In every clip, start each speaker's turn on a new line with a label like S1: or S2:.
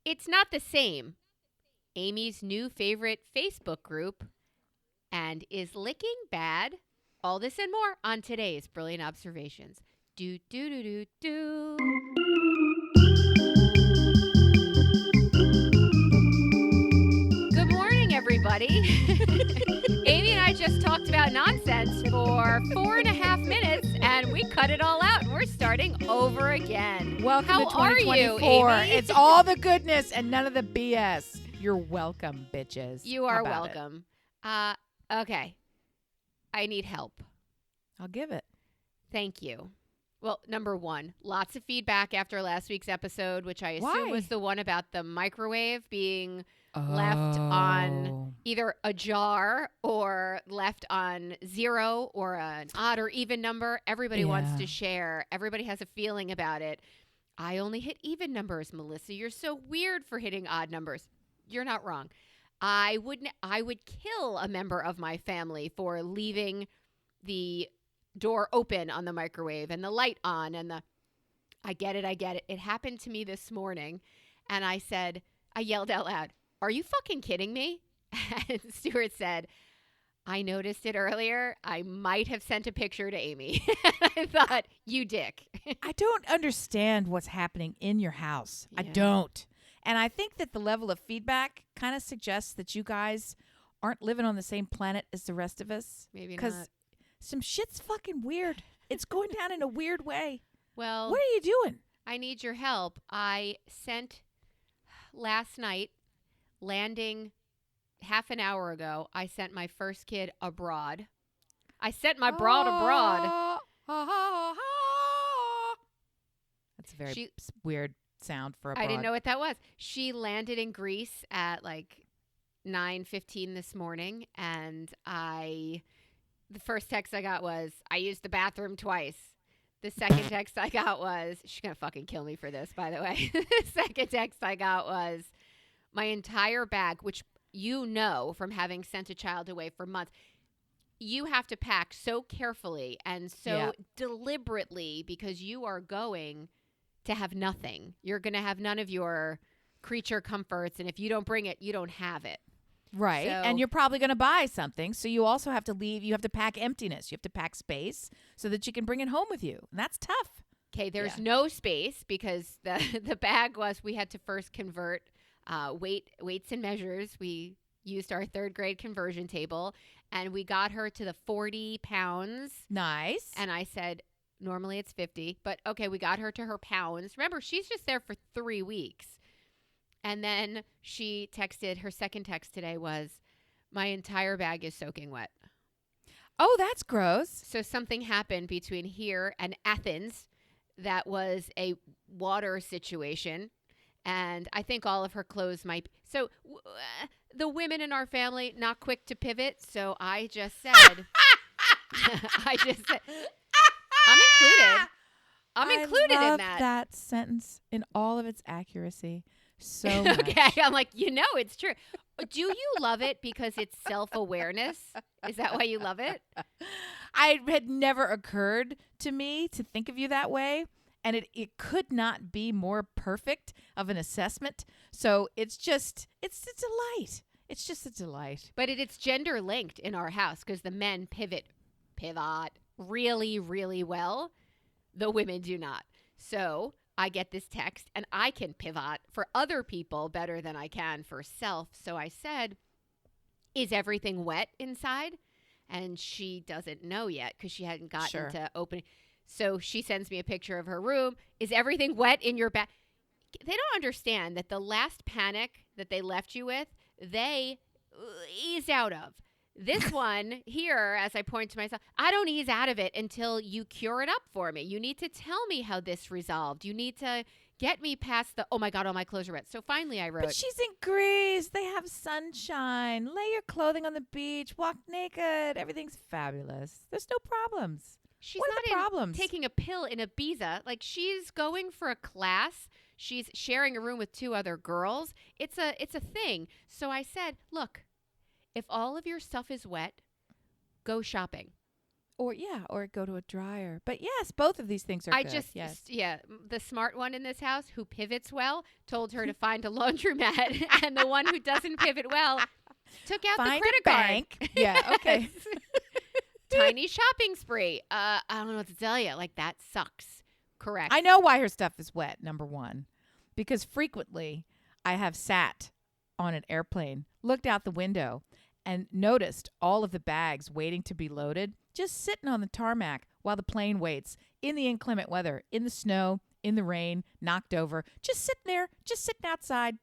S1: It's not the same. Amy's new favorite Facebook group, and is licking bad? All this and more on today's Brilliant Observations. Do, do, do, do, do. Good morning, everybody. Amy and I just talked about nonsense for 4.5 minutes, and we cut it all out, and we're starting over again.
S2: Welcome
S1: How
S2: to 2024.
S1: Are you, Amy?
S2: It's all the goodness and none of the BS. You're welcome, bitches.
S1: You are
S2: How about
S1: welcome. Okay. I need help.
S2: I'll give it.
S1: Thank you. Well, number one, lots of feedback after last week's episode, which I assume
S2: Why?
S1: was the one about the microwave being left on either a jar or left on 0 or an odd or even number. Everybody wants to share. Everybody has a feeling about it. I only hit even numbers, Melissa. You're so weird for hitting odd numbers. You're not wrong. I would kill a member of my family for leaving the door open on the microwave and the light on and I get it. It happened to me this morning, and I yelled out loud, "Are you fucking kidding me?" And Stuart said, "I noticed it earlier. I might have sent a picture to Amy." I thought, "You dick."
S2: I don't understand what's happening in your house.
S1: Yeah.
S2: I don't. And I think that the level of feedback kind of suggests that you guys aren't living on the same planet as the rest of us.
S1: Maybe not.
S2: Because some shit's fucking weird. It's going down in a weird way.
S1: Well,
S2: What are you doing?
S1: I need your help. I sent last night, landing half an hour ago, I sent my first kid abroad. I sent my broad abroad.
S2: That's a very weird sound for abroad.
S1: I didn't know what that was. She landed in Greece at like 9:15 this morning, and the first text I got was, "I used the bathroom twice." The second text I got was, she's going to fucking kill me for this, by the way. The second text I got was, my entire bag, which you know from having sent a child away for months, you have to pack so carefully and so deliberately because you are going to have nothing. You're going to have none of your creature comforts, and if you don't bring it, you don't have it.
S2: Right.
S1: So,
S2: and you're probably going to buy something. So you also have to leave. You have to pack emptiness. You have to pack space so that you can bring it home with you. And that's tough.
S1: Okay, there's no space because the bag was, we had to first convert weights and measures. We used our 3rd grade conversion table, and we got her to the 40 pounds.
S2: Nice.
S1: And I said, normally it's 50, but okay, we got her to her pounds. Remember, she's just there for 3 weeks. And then she texted, her second text today was, my entire bag is soaking wet.
S2: Oh, that's gross.
S1: So something happened between here and Athens that was a water situation. And I think all of her clothes might. So the women in our family, not quick to pivot. So I just said, I'm included. I'm included
S2: I love
S1: in that.
S2: that sentence in all of its accuracy. So much.
S1: Okay, I'm like, it's true. Do you love it because it's self-awareness? Is that why you love it?
S2: I had never occurred to me to think of you that way. And it could not be more perfect of an assessment. So it's a delight. It's just a delight.
S1: But it's gender linked in our house because the men pivot really, really well. The women do not. So I get this text, and I can pivot for other people better than I can for self. So I said, is everything wet inside? And she doesn't know yet because she hadn't gotten to opening. So she sends me a picture of her room. Is everything wet in your bag? They don't understand that the last panic that they left you with, they eased out of. This one here, as I point to myself, I don't ease out of it until you cure it up for me. You need to tell me how this resolved. You need to get me past the, oh my God, all my clothes are wet. So finally I wrote.
S2: But she's in Greece. They have sunshine. Lay your clothing on the beach. Walk naked. Everything's fabulous. There's no problems.
S1: She's
S2: what are the
S1: not
S2: problems?
S1: taking a pill in Ibiza. Like, she's going for a class. She's sharing a room with 2 other girls. It's a thing. So I said, look, if all of your stuff is wet, go shopping.
S2: or go to a dryer. But yes, both of these things are
S1: I
S2: good.
S1: just,
S2: yes.
S1: the smart one in this house who pivots well told her to find a laundromat, and the one who doesn't pivot well took out
S2: Find
S1: the credit
S2: a bank.
S1: card.
S2: Yeah, okay.
S1: Tiny shopping spree. I don't know what to tell you. Like, that sucks. Correct.
S2: I know why her stuff is wet, number one. Because frequently I have sat on an airplane, looked out the window, and noticed all of the bags waiting to be loaded, just sitting on the tarmac while the plane waits in the inclement weather, in the snow, in the rain, knocked over, just sitting there, just sitting outside.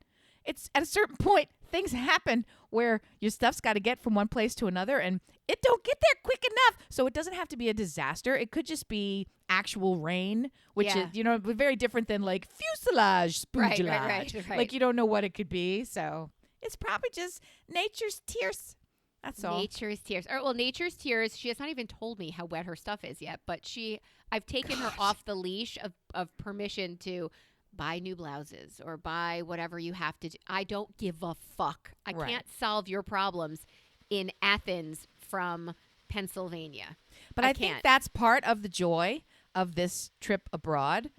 S2: It's at a certain point, things happen where your stuff's got to get from one place to another, and it don't get there quick enough. So it doesn't have to be a disaster. It could just be actual rain, which is, very different than like fuselage, spoongelage.
S1: Right.
S2: Like, you don't know what it could be. So it's probably just nature's tears. That's all.
S1: Nature's tears. All right, well, nature's tears. She has not even told me how wet her stuff is yet, but I've taken her off the leash of permission to buy new blouses or buy whatever you have to do. I don't give a fuck. I can't solve your problems in Athens from Pennsylvania.
S2: But I think that's part of the joy of this trip abroad.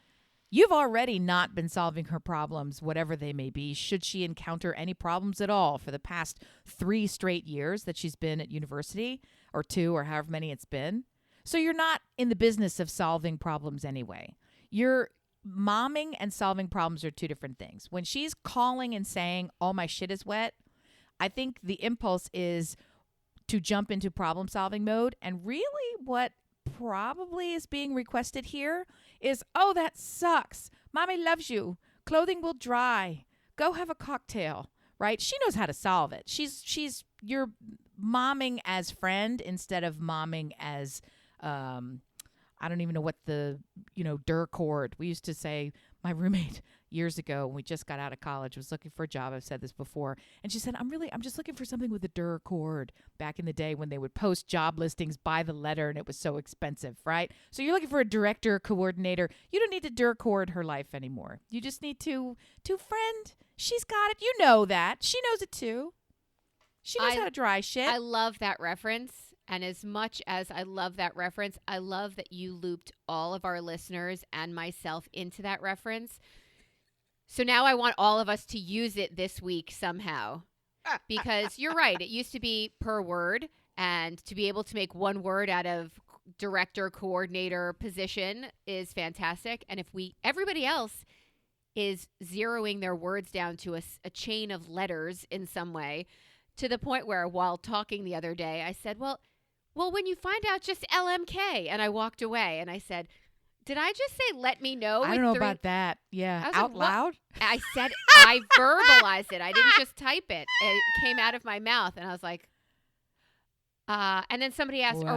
S2: You've already not been solving her problems, whatever they may be, should she encounter any problems at all for the past 3 straight years that she's been at university, or 2, or however many it's been. So you're not in the business of solving problems anyway. You're momming and solving problems are 2 different things. When she's calling and saying, all my shit is wet, I think the impulse is to jump into problem solving mode. And really what probably is being requested here is, oh, that sucks. Mommy loves you. Clothing will dry. Go have a cocktail, right? She knows how to solve it. You're momming as friend instead of momming as, I don't even know what the, der cord. We used to say, my roommate years ago when we just got out of college was looking for a job. I've said this before. And she said, I'm just looking for something with a der cord, back in the day when they would post job listings by the letter and it was so expensive, right? So you're looking for a director, coordinator. You don't need to der cord her life anymore. You just need to friend. She's got it. You know that. She knows it too. She knows how to dry shit.
S1: I love that reference. And as much as I love that reference, I love that you looped all of our listeners and myself into that reference. So now I want all of us to use it this week somehow. Because you're right. It used to be per word. And to be able to make one word out of director, coordinator position is fantastic. And if everybody else is zeroing their words down to a chain of letters in some way, to the point where while talking the other day, I said, well, when you find out, just LMK. And I walked away and I said, did I just say, let me know?
S2: I don't know about that. Yeah. Out loud?
S1: I said, I verbalized it. I didn't just type it. It came out of my mouth. And I was like, and then somebody asked,
S2: wow.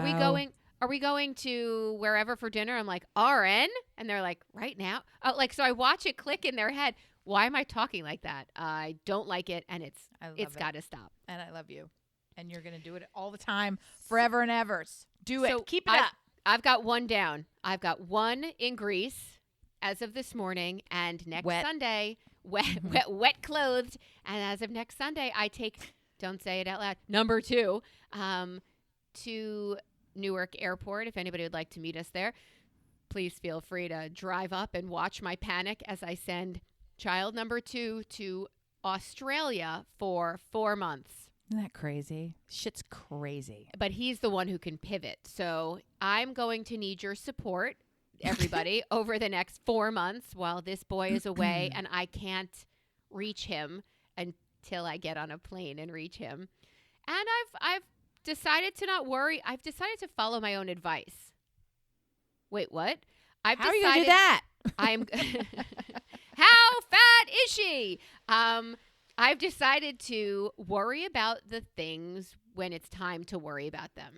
S1: Are we going to wherever for dinner? I'm like, RN? And they're like, right now? Oh, so I watch it click in their head. Why am I talking like that? I don't like it. And it's got to stop.
S2: And I love you. And you're going to do it all the time, forever and ever. Do it. Keep it up.
S1: I've got one down. I've got one in Greece as of this morning, and next Sunday, wet clothed. And as of next Sunday, I take, don't say it out loud, number 2, to Newark Airport. If anybody would like to meet us there, please feel free to drive up and watch my panic as I send child number 2 to Australia for 4 months.
S2: Isn't that crazy? Shit's crazy.
S1: But he's the one who can pivot. So I'm going to need your support, everybody, over the next 4 months while this boy is away and I can't reach him until I get on a plane and reach him. And I've decided to not worry. I've decided to follow my own advice. Wait, what?
S2: How are you going to do that?
S1: I'm How fat is she? I've decided to worry about the things when it's time to worry about them.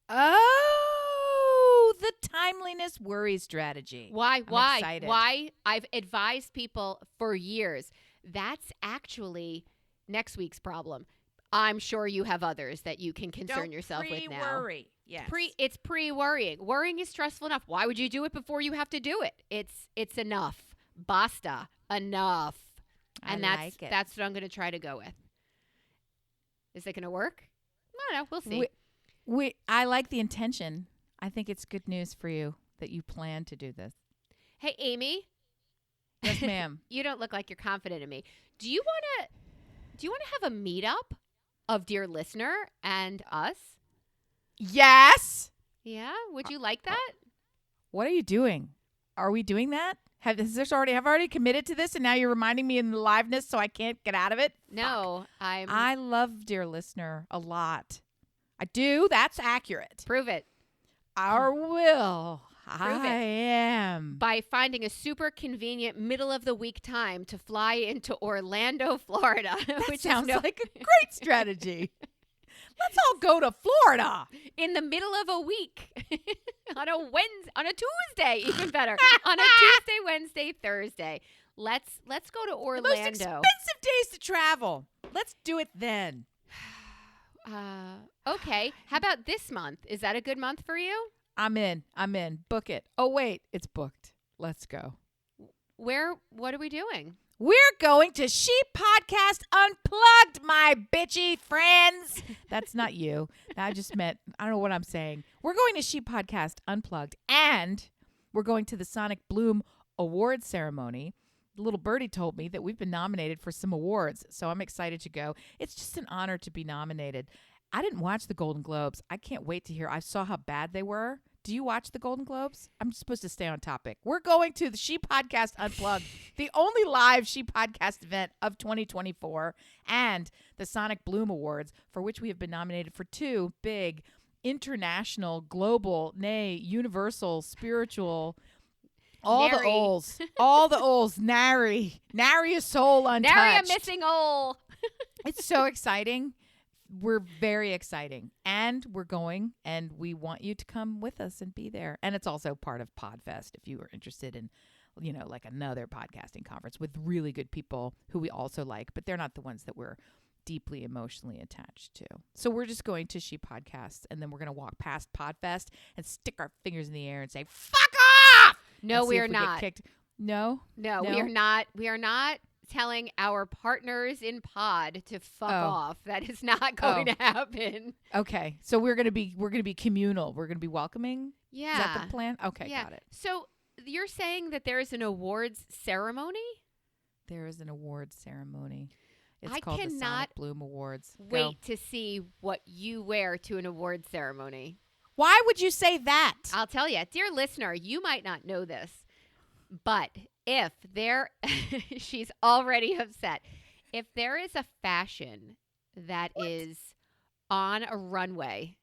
S2: Oh, the timeliness worry strategy.
S1: Why?
S2: I'm excited.
S1: Why? I've advised people for years. That's actually next week's problem. I'm sure you have others that you can concern yourself with now.
S2: Pre-worry. Yes.
S1: It's pre-worrying. Worrying is stressful enough. Why would you do it before you have to do it? It's enough. Basta. Enough. And that's what I'm going to try to go with. Is it going to work? I don't know. We'll see.
S2: I like the intention. I think it's good news for you that you plan to do this.
S1: Hey, Amy.
S2: Yes, ma'am.
S1: You don't look like you're confident in me. Do you want to have a meetup of Dear Listener and us?
S2: Yes.
S1: Yeah, would you like that?
S2: What are you doing? Are we doing that? Have I already committed to this, and now you're reminding me in the liveness, so I can't get out of it?
S1: No,
S2: Fuck. I love Dear Listener a lot. I do. That's accurate.
S1: Prove it.
S2: I will.
S1: Prove
S2: I
S1: it.
S2: am.
S1: By finding a super convenient middle of the week time to fly into Orlando, Florida.
S2: That
S1: which
S2: sounds
S1: is
S2: like a great strategy. Let's all go to Florida.
S1: in the middle of a week. on a Tuesday, even better. On a Tuesday, Wednesday, Thursday. Let's go to Orlando.
S2: The most expensive days to travel. Let's do it then.
S1: Okay. How about this month? Is that a good month for you?
S2: I'm in. Book it. Oh, wait. It's booked. Let's go.
S1: What are we doing?
S2: We're going to Sheep Podcast Unplugged, my bitchy friends. That's not you. I just meant, I don't know what I'm saying. We're going to Sheep Podcast Unplugged, and we're going to the Sonic Bloom Awards ceremony. The little birdie told me that we've been nominated for some awards, so I'm excited to go. It's just an honor to be nominated. I didn't watch the Golden Globes. I can't wait to hear. I saw how bad they were. Do you watch the Golden Globes? I'm supposed to stay on topic. We're going to the She Podcast Unplugged, the only live She Podcast event of 2024, and the Sonic Bloom Awards, for which we have been nominated for 2 big international, global, nay, universal, spiritual, all
S1: Nary.
S2: the Ols, nary a soul untouched.
S1: Nary a missing Ole.
S2: It's so exciting. We're very exciting, and we're going, and we want you to come with us and be there. And it's also part of PodFest if you are interested in, like another podcasting conference with really good people who we also like, but they're not the ones that we're deeply emotionally attached to. So we're just going to She Podcasts, and then we're going to walk past PodFest and stick our fingers in the air and say, fuck off!
S1: No, we are not.
S2: No,
S1: we are not. We are not telling our partners in pod to fuck off. That is not going to happen.
S2: Okay. So we're going to be communal. We're going to be welcoming.
S1: Yeah.
S2: Is that the plan? Okay,
S1: yeah.
S2: got it.
S1: So you're saying that there is an awards ceremony?
S2: There is an awards ceremony. It's
S1: I
S2: called the
S1: cannot
S2: Sonic Bloom Awards.
S1: Wait to see what you wear to an awards ceremony.
S2: Why would you say that?
S1: I'll tell you. Dear listener, you might not know this, but if there, she's already upset. If there is a fashion that is on a runway,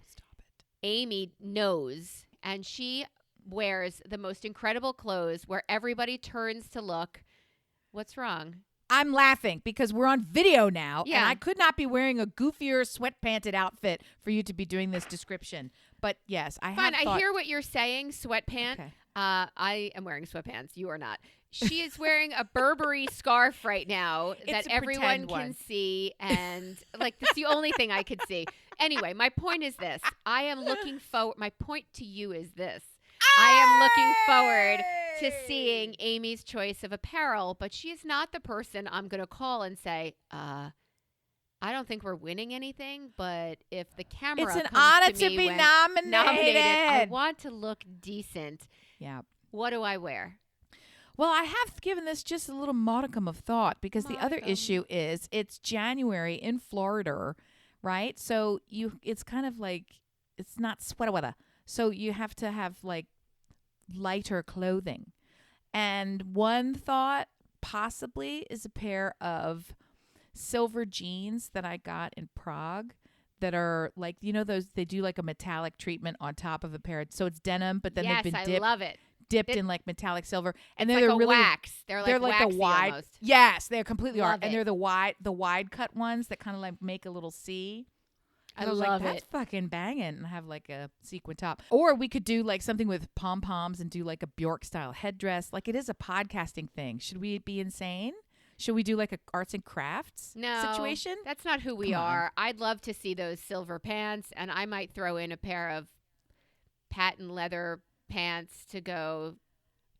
S2: stop it.
S1: Amy knows, and she wears the most incredible clothes where everybody turns to look. What's wrong?
S2: I'm laughing because we're on video now,
S1: Yeah.
S2: and I could not be wearing a goofier sweatpanted outfit for you to be doing this description. But yes, I have
S1: Fine,
S2: thought.
S1: I hear what you're saying, sweatpant.
S2: Okay.
S1: I am wearing sweatpants. You are not. She is wearing a Burberry scarf right now that
S2: a
S1: everyone
S2: pretend
S1: can
S2: one.
S1: see. And like, that's the only thing I could see. Anyway, my point is this. I am looking forward. My point to you is this. I am looking forward to seeing Amy's choice of apparel, but she is not the person I'm going to call and say, I don't think we're winning anything, but if the camera
S2: It's an
S1: comes
S2: honor
S1: to
S2: to
S1: me
S2: be
S1: when
S2: nominated.
S1: I want to look decent.
S2: Yeah.
S1: What do I wear?
S2: Well, I have given this just a little modicum of thought because the other issue is it's January in Florida, right? So it's kind of like it's not sweater weather. So you have to have like lighter clothing. And one thought possibly is a pair of silver jeans that I got in Prague that are like, those, they do like a metallic treatment on top of a pair. So it's denim, but then
S1: Yes,
S2: they've
S1: I
S2: been
S1: love it.
S2: dipped in like metallic silver. And
S1: It's
S2: they're
S1: like a
S2: really
S1: wax. They're like
S2: the
S1: waxy
S2: wide.
S1: almost.
S2: Yes, they completely
S1: Love
S2: are.
S1: it.
S2: And they're the wide cut ones that kind of like make a little C.
S1: I
S2: was
S1: love
S2: like, that's
S1: it.
S2: fucking banging, and have like a sequin top. Or we could do like something with pom poms and do like a Bjork style headdress. Like it is a podcasting thing. Should we be insane? Should we do like a arts and crafts situation?
S1: That's not who we
S2: Come on.
S1: are. I'd love to see those silver pants, and I might throw in a pair of patent leather pants to go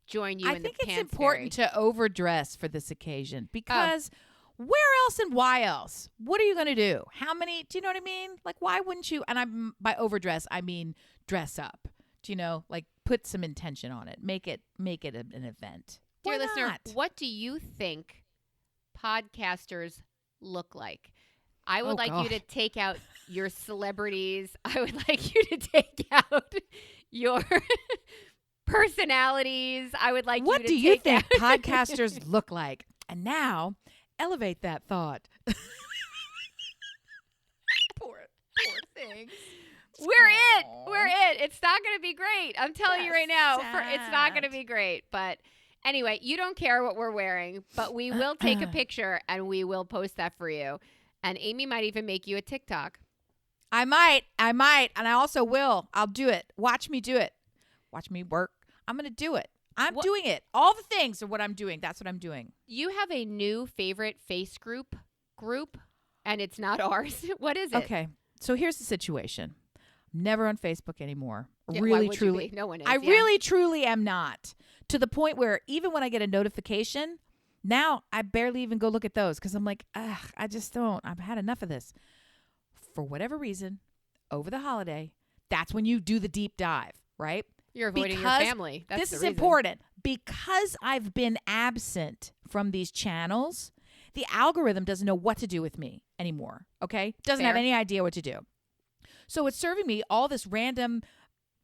S1: join you
S2: I
S1: in the
S2: think it's
S1: pants
S2: important to overdress for this occasion because Where else and why else? What are you going to do? How many? Do you know what I mean? Like, why wouldn't you? And I'm by overdress, I mean dress up. Do you know? Like, put some intention on it. Make it an event.
S1: Dear
S2: Why
S1: listener,
S2: not?
S1: what do you think podcasters look like? I would
S2: Oh,
S1: like you
S2: God.
S1: to take out your celebrities. I would like you to take out your personalities. I would like
S2: What
S1: you to
S2: do you
S1: take
S2: think
S1: out
S2: podcasters look like? And now, elevate that thought. poor things.
S1: We're it.
S2: Aw.
S1: We're it. It's not going to be great. I'm telling you right now.
S2: That's
S1: It's not going to
S2: sad.
S1: be great. But anyway, you don't care what we're wearing, but we will take a picture and we will post that for you. And Amy might even make you a TikTok.
S2: I might, and I also will. I'll do it. Watch me do it. Watch me work. I'm going to do it. I'm
S1: What-
S2: doing it. All the things are what I'm doing. That's what I'm doing.
S1: You have a new favorite face group, and it's not ours. What is it?
S2: Okay. So here's the situation. I'm never on Facebook anymore.
S1: Yeah, why
S2: Really,
S1: would you
S2: truly.
S1: be? No one is.
S2: I
S1: yeah.
S2: really, truly am not. To the point where even when I get a notification, now I barely even go look at those because I'm like, ugh, I just don't. I've had enough of this. For whatever reason, over the holiday, that's when you do the deep dive, right?
S1: You're avoiding
S2: Because
S1: your family. That's
S2: this
S1: the
S2: is
S1: reason.
S2: important. Because I've been absent from these channels, the algorithm doesn't know what to do with me anymore, okay? Doesn't have
S1: Fair.
S2: any idea what to do. So it's serving me all this random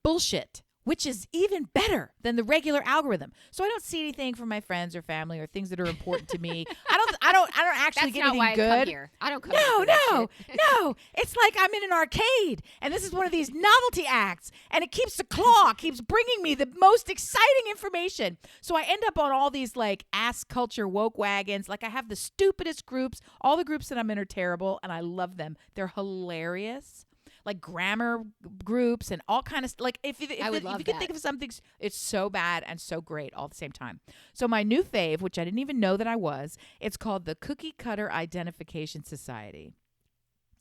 S2: bullshit, which is even better than the regular algorithm. So I don't see anything from my friends or family or things that are important to me. I don't actually
S1: That's
S2: get
S1: not
S2: anything
S1: why I
S2: good.
S1: come here. I don't come
S2: No,
S1: here for that
S2: no,
S1: shit.
S2: no. It's like I'm in an arcade and this is one of these novelty acts and it keeps the claw, keeps bringing me the most exciting information. So I end up on all these like ass culture woke wagons. Like I have the stupidest groups. All the groups that I'm in are terrible and I love them. They're hilarious. Like grammar groups and all kind of like if you
S1: would love
S2: can
S1: that.
S2: think of something, it's so bad and so great all at the same time. So my new fave, which I didn't even know that I was, it's called the Cookie Cutter Identification Society.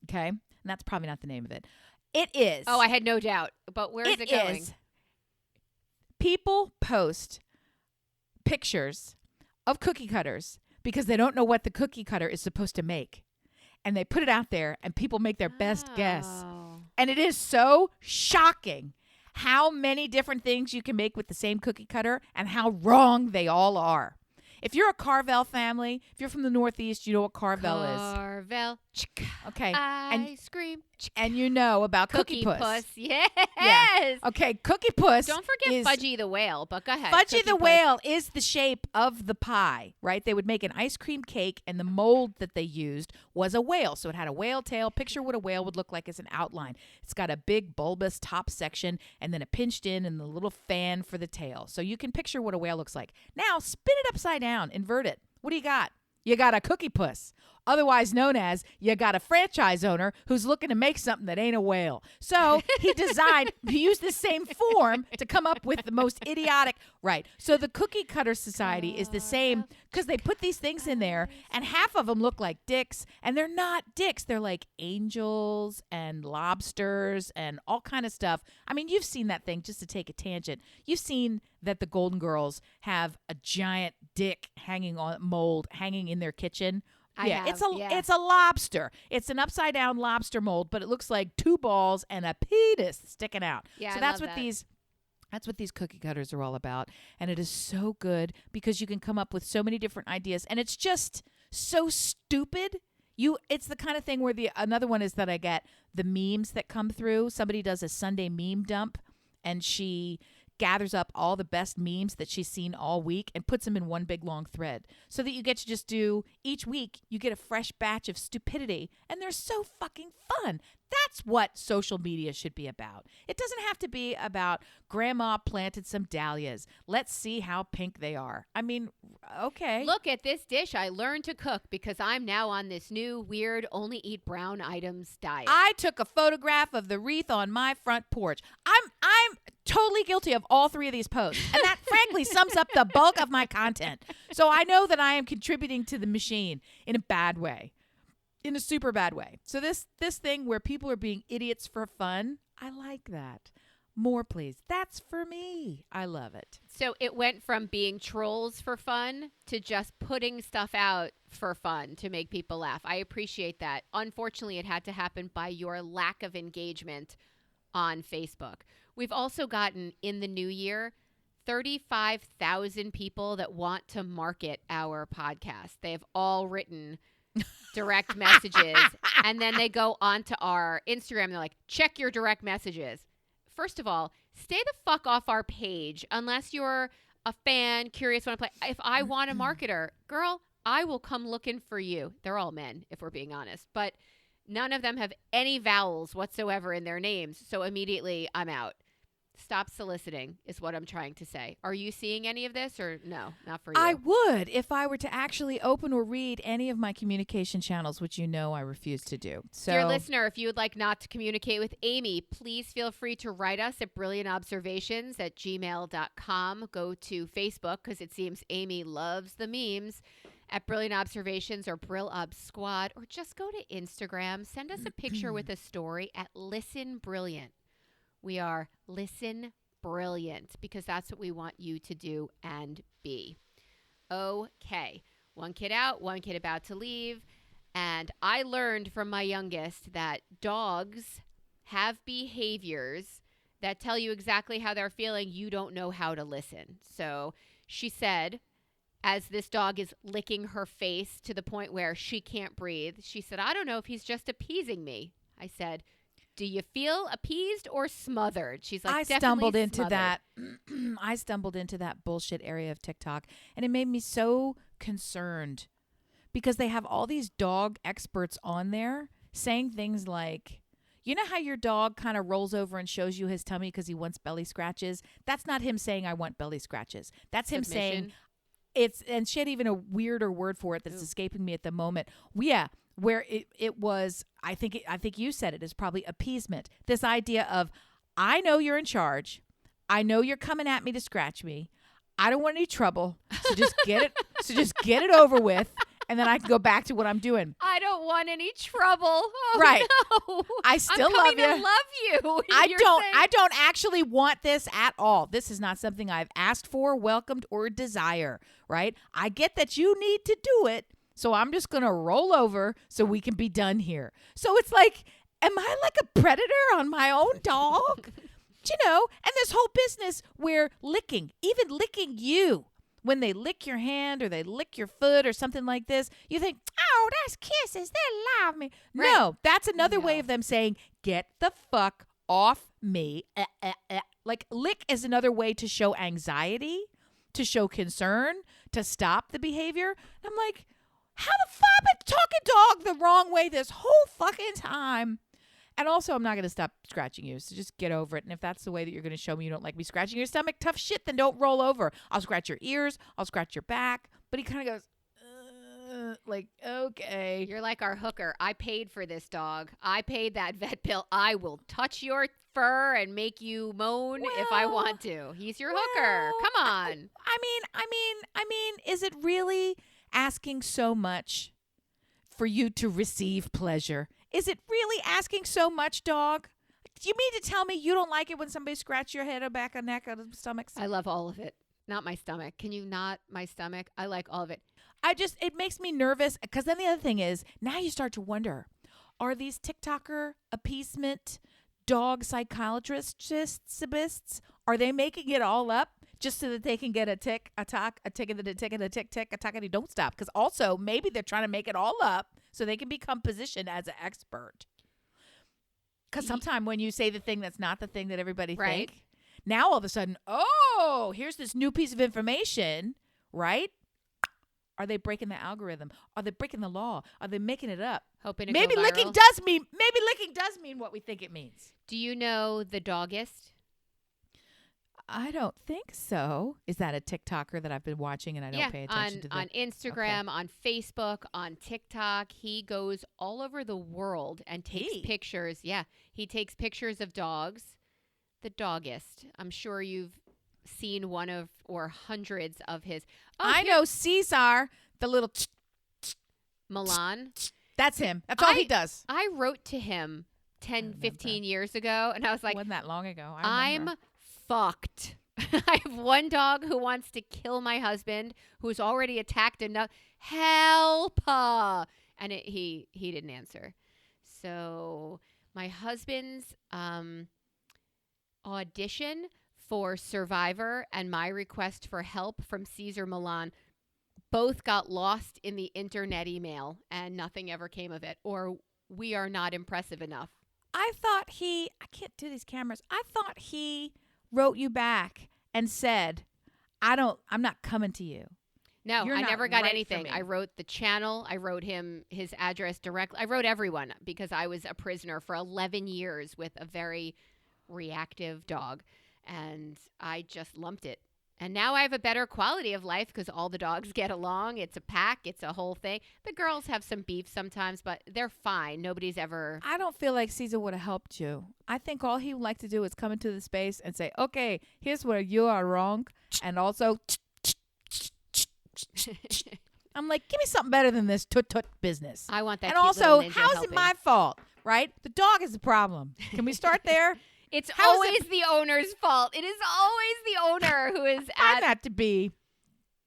S2: Okay, and that's probably not the name of it. It is.
S1: Oh, I had no doubt. But where is it going?
S2: is. People post pictures of cookie cutters because they don't know what the cookie cutter is supposed to make. And they put it out there and people make their best guess.
S1: Oh.
S2: And it is so shocking how many different things you can make with the same cookie cutter and how wrong they all are. If you're a Carvel family, if you're from the Northeast, you know what Carvel is.
S1: Carvel.
S2: Okay. And
S1: Ice cream.
S2: and you know about
S1: Cookie
S2: Puss.
S1: Puss. Yes.
S2: Okay, Cookie Puss.
S1: Don't forget
S2: is,
S1: Fudgy the Whale, but go ahead.
S2: Fudgy
S1: Cookie
S2: the
S1: Puss.
S2: Whale is the shape of the pie, right? They would make an ice cream cake, and the mold that they used was a whale. So it had a whale tail. Picture what a whale would look like as an outline. It's got a big bulbous top section, and then a pinched in and the little fan for the tail. So you can picture what a whale looks like. Now, spin it upside down. Invert it. What do you got? You got a Cookie Puss, otherwise known as you got a franchise owner who's looking to make something that ain't a whale. So he used the same form to come up with the most idiotic. Right. So the Cookie Cutter Society is the same because they put these things in there and half of them look like dicks and they're not dicks. They're like angels and lobsters and all kind of stuff. I mean, you've seen that thing, just to take a tangent. You've seen that the Golden Girls have a giant dick hanging in their kitchen. It's a lobster. It's an upside down lobster mold, but it looks like two balls and a penis sticking out.
S1: Yeah,
S2: so
S1: I
S2: that's
S1: love
S2: what
S1: that.
S2: that's what these cookie cutters are all about. And it is so good because you can come up with so many different ideas and it's just so stupid. It's the kind of thing where another one is that I get the memes that come through. Somebody does a Sunday meme dump and she gathers up all the best memes that she's seen all week and puts them in one big long thread so that you get to just do each week you get a fresh batch of stupidity and they're so fucking fun. That's what social media should be about. It doesn't have to be about grandma planted some dahlias. Let's see how pink they are. I mean, okay.
S1: Look at this dish I learned to cook because I'm now on this new weird only eat brown items diet.
S2: I took a photograph of the wreath on my front porch. I'm totally guilty of all three of these posts. And that frankly sums up the bulk of my content. So I know that I am contributing to the machine in a bad way. In a super bad way. So this thing where people are being idiots for fun, I like that. More, please. That's for me. I love it.
S1: So it went from being trolls for fun to just putting stuff out for fun to make people laugh. I appreciate that. Unfortunately, it had to happen by your lack of engagement on Facebook. We've also gotten in the new year 35,000 people that want to market our podcast. They have all written direct messages, and then they go onto our Instagram and they're like, check your direct messages. First of all, stay the fuck off our page unless you're a fan, curious, want to play. If I want a marketer, girl, I will come looking for you. They're all men, if we're being honest. But none of them have any vowels whatsoever in their names. So immediately I'm out. Stop soliciting is what I'm trying to say. Are you seeing any of this or no, not for you?
S2: I would if I were to actually open or read any of my communication channels, which I refuse to do. So,
S1: dear listener, if you would like not to communicate with Amy, please feel free to write us at brilliantobservations@gmail.com. Go to Facebook because it seems Amy loves the memes at Brilliant Observations or Brill Ob Squad, or just go to Instagram. Send us a picture with a story at Listen Brilliant. We are Listen Brilliant because that's what we want you to do and be. Okay. One kid out, one kid about to leave. And I learned from my youngest that dogs have behaviors that tell you exactly how they're feeling. You don't know how to listen. So she said, as this dog is licking her face to the point where she can't breathe, she said, I don't know if he's just appeasing me. I said, do you feel appeased or smothered? She's like,
S2: I
S1: definitely
S2: stumbled into
S1: smothered.
S2: that. I stumbled into that bullshit area of TikTok, and it made me so concerned because they have all these dog experts on there saying things like, you know how your dog kind of rolls over and shows you his tummy because he wants belly scratches? That's not him saying, I want belly scratches. That's him saying, and she had even a weirder word for it that's escaping me at the moment. Yeah. Where it was, I think you said it is probably appeasement. This idea of, I know you're in charge. I know you're coming at me to scratch me. I don't want any trouble. So just get it. So just get it over with, and then I can go back to what I'm doing.
S1: I don't want any trouble. Oh,
S2: right.
S1: No.
S2: I still
S1: I'm
S2: love
S1: coming
S2: you.
S1: to love you.
S2: I don't actually want this at all. This is not something I've asked for, welcomed, or desire. Right? I get that you need to do it. So I'm just going to roll over so we can be done here. So it's like, am I like a predator on my own dog? And this whole business where even licking you, when they lick your hand or they lick your foot or something like this, you think, oh, that's kisses. They love me.
S1: Right.
S2: No, that's another way of them saying, get the fuck off me. Like lick is another way to show anxiety, to show concern, to stop the behavior. And I'm like, how the fuck I've been talking dog the wrong way this whole fucking time? And also, I'm not going to stop scratching you, so just get over it. And if that's the way that you're going to show me you don't like me scratching your stomach, tough shit, then don't roll over. I'll scratch your ears. I'll scratch your back. But he kind of goes, like, okay.
S1: You're like our hooker. I paid for this dog. I paid that vet bill. I will touch your fur and make you moan if I want to. He's your hooker. Come on.
S2: I mean, is it really asking so much for you to receive pleasure? Is it really asking so much, dog? Do you mean to tell me you don't like it when somebody scratch your head or back or neck or stomachs?
S1: I love all of it. Not my stomach. Can you not my stomach? I like all of it.
S2: It makes me nervous because then the other thing is now you start to wonder, are these TikToker appeasement dog psychologists, are they making it all up? Just so that they can get a tick, a tock, a tick, and a tick, and a tick, tick, a tock, and he don't stop. Because also, maybe they're trying to make it all up so they can become positioned as an expert. Because sometimes when you say the thing that's not the thing that everybody think, now all of a sudden, oh, here's this new piece of information, right? Are they breaking the algorithm? Are they breaking the law? Are they making it up?
S1: Hoping to
S2: maybe
S1: go viral.
S2: licking does mean what we think it means.
S1: Do you know the Doggist?
S2: I don't think so. Is that a TikToker that I've been watching and I don't pay attention to?
S1: On Instagram, on Facebook, on TikTok. He goes all over the world and takes pictures. Yeah, he takes pictures of dogs. The Doggist. I'm sure you've seen one of or hundreds of his. Oh,
S2: I know Caesar, the little
S1: Milan.
S2: That's him. That's all he does.
S1: I wrote to him 10,
S2: remember.
S1: 15 years ago. And I was like,
S2: Wasn't that long ago.
S1: I'm fucked. I have one dog who wants to kill my husband, who's already attacked another. Help! And he didn't answer. So my husband's audition for Survivor and my request for help from Caesar Milan both got lost in the internet email, and nothing ever came of it. Or we are not impressive enough.
S2: I thought I can't do these cameras. I thought he wrote you back and said, I'm not coming to you.
S1: No,
S2: You're
S1: I
S2: not
S1: never got
S2: right for
S1: anything.
S2: me.
S1: I wrote the channel. I wrote him his address directly. I wrote everyone because I was a prisoner for 11 years with a very reactive dog. And I just lumped it. And now I have a better quality of life because all the dogs get along. It's a pack. It's a whole thing. The girls have some beef sometimes, but they're fine. Nobody's ever...
S2: I don't feel like Caesar would have helped you. I think all he would like to do is come into the space and say, okay, here's where you are wrong. And also... I'm like, give me something better than this tut-tut business.
S1: I want that
S2: And
S1: cute little
S2: also,
S1: ninja
S2: how's it
S1: helping.
S2: my fault, right? The dog is the problem. Can we start there?
S1: It's
S2: How is
S1: always the owner's fault. It is always the owner who is
S2: Find
S1: at...
S2: that to be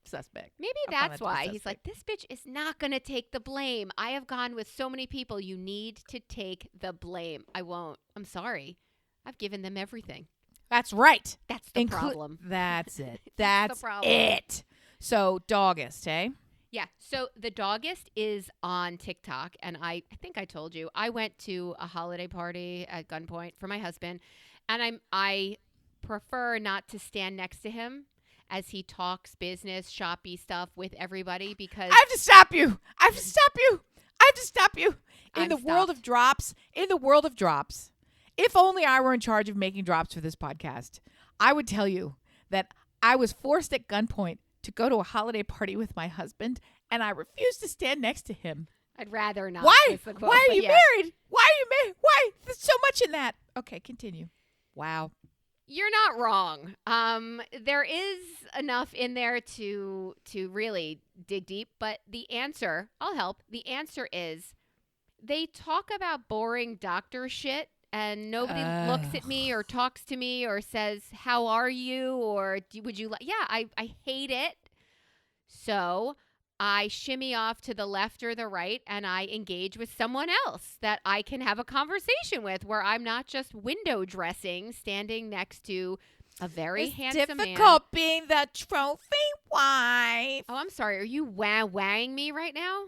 S2: suspect.
S1: Maybe
S2: I find
S1: that's
S2: that to be
S1: why. He's
S2: suspect.
S1: like, this bitch is not going to take the blame. I have gone with so many people. You need to take the blame. I won't. I'm sorry. I've given them everything.
S2: That's right.
S1: That's the problem.
S2: That's it.
S1: That's
S2: That's
S1: the problem.
S2: it. So, Dogist, eh?
S1: Yeah. So the Doggist is on TikTok. And I think I told you, I went to a holiday party at gunpoint for my husband. And I prefer not to stand next to him as he talks business, shoppy stuff with everybody because...
S2: I have to stop you. I have to stop you. I have to stop you. In
S1: I'm
S2: the world of drops, if only I were in charge of making drops for this podcast, I would tell you that I was forced at gunpoint to go to a holiday party with my husband, and I refused to stand next to him.
S1: I'd rather not.
S2: Why?
S1: is the quote,
S2: Why are
S1: but
S2: you
S1: yeah.
S2: married? Why are you married? Why? There's so much in that. Okay, continue. Wow.
S1: You're not wrong. There is enough in there to really dig deep, but the answer, I'll help. The answer is they talk about boring doctor shit and nobody looks at me or talks to me or says, how are you? Or would you like, yeah, I hate it. So I shimmy off to the left or the right and I engage with someone else that I can have a conversation with where I'm not just window dressing, standing next to a very handsome man.
S2: It's difficult being the trophy wife.
S1: Oh, I'm sorry. Are you wah-wahing me right now?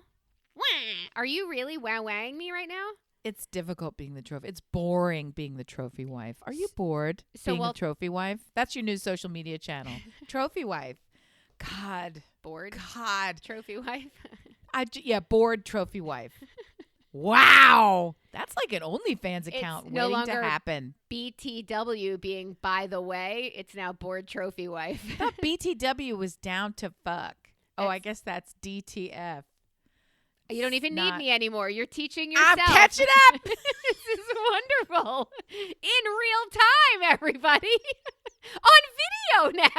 S1: Wah. Are you really wah-wahing me right now?
S2: It's difficult being the trophy. It's boring being the trophy wife. Are you bored being the trophy wife? That's your new social media channel. Trophy wife. God.
S1: Bored?
S2: God.
S1: Trophy wife?
S2: Bored trophy wife. Wow. That's like an OnlyFans account
S1: It's no
S2: waiting to
S1: longer
S2: happen.
S1: BTW being, by the way, it's now bored trophy wife.
S2: I thought BTW was down to fuck. Oh, I guess that's DTF.
S1: You don't even need me anymore. You're teaching yourself.
S2: I'm catching up.
S1: This is wonderful. In real time, everybody. On video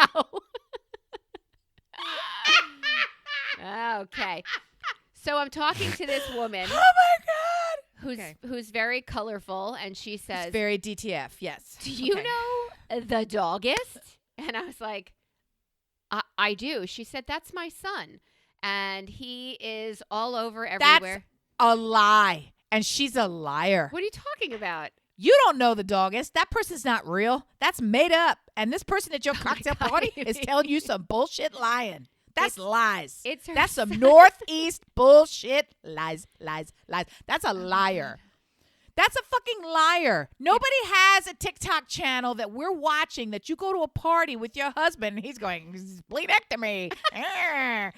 S1: now. Okay. So I'm talking to this woman.
S2: Oh my God.
S1: Who's very colorful, and she says,
S2: it's very DTF, yes.
S1: do you know the Doggist? And I was like, I do. She said, that's my son. And he is all over everywhere.
S2: That's a lie. And she's a liar.
S1: What are you talking about?
S2: You don't know the Doggist. That person's not real. That's made up. And this person at your cocktail party is telling you some bullshit lying. That's lies. That's some Northeast bullshit lies. That's a liar. That's a fucking liar. Nobody has a TikTok channel that we're watching that you go to a party with your husband and he's going, splenectomy. None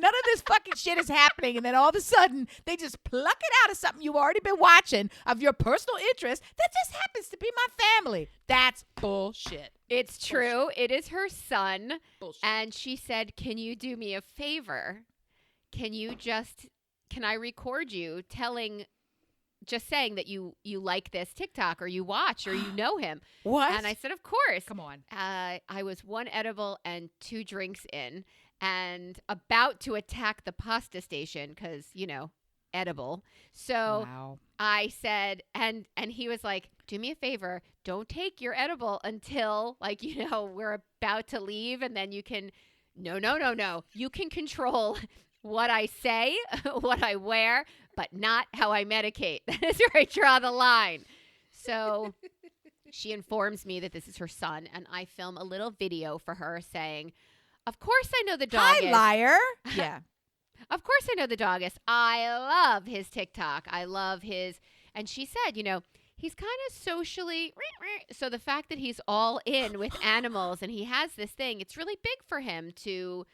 S2: of this fucking shit is happening. And then all of a sudden, they just pluck it out of something you've already been watching of your personal interest that just happens to be my family. That's bullshit.
S1: It's true. It is her son.
S2: Bullshit.
S1: And she said, can you do me a favor? Can I record you just saying that you like this TikTok or you watch or you know him.
S2: What?
S1: And I said, of course.
S2: Come on.
S1: I was one edible and 2 drinks in and about to attack the pasta station because, edible. So
S2: Wow.
S1: I said, and he was like, do me a favor, don't take your edible until, like, we're about to leave, and then you can, no. You can control what I say, what I wear, but not how I medicate. That is where I draw the line. So she informs me that this is her son, and I film a little video for her saying, of course I know the dog
S2: Hi, liar. Yeah.
S1: Of course I know the doggist. I love his TikTok. I love his, and she said, he's kind of socially, so the fact that he's all in with animals and he has this thing, it's really big for him to,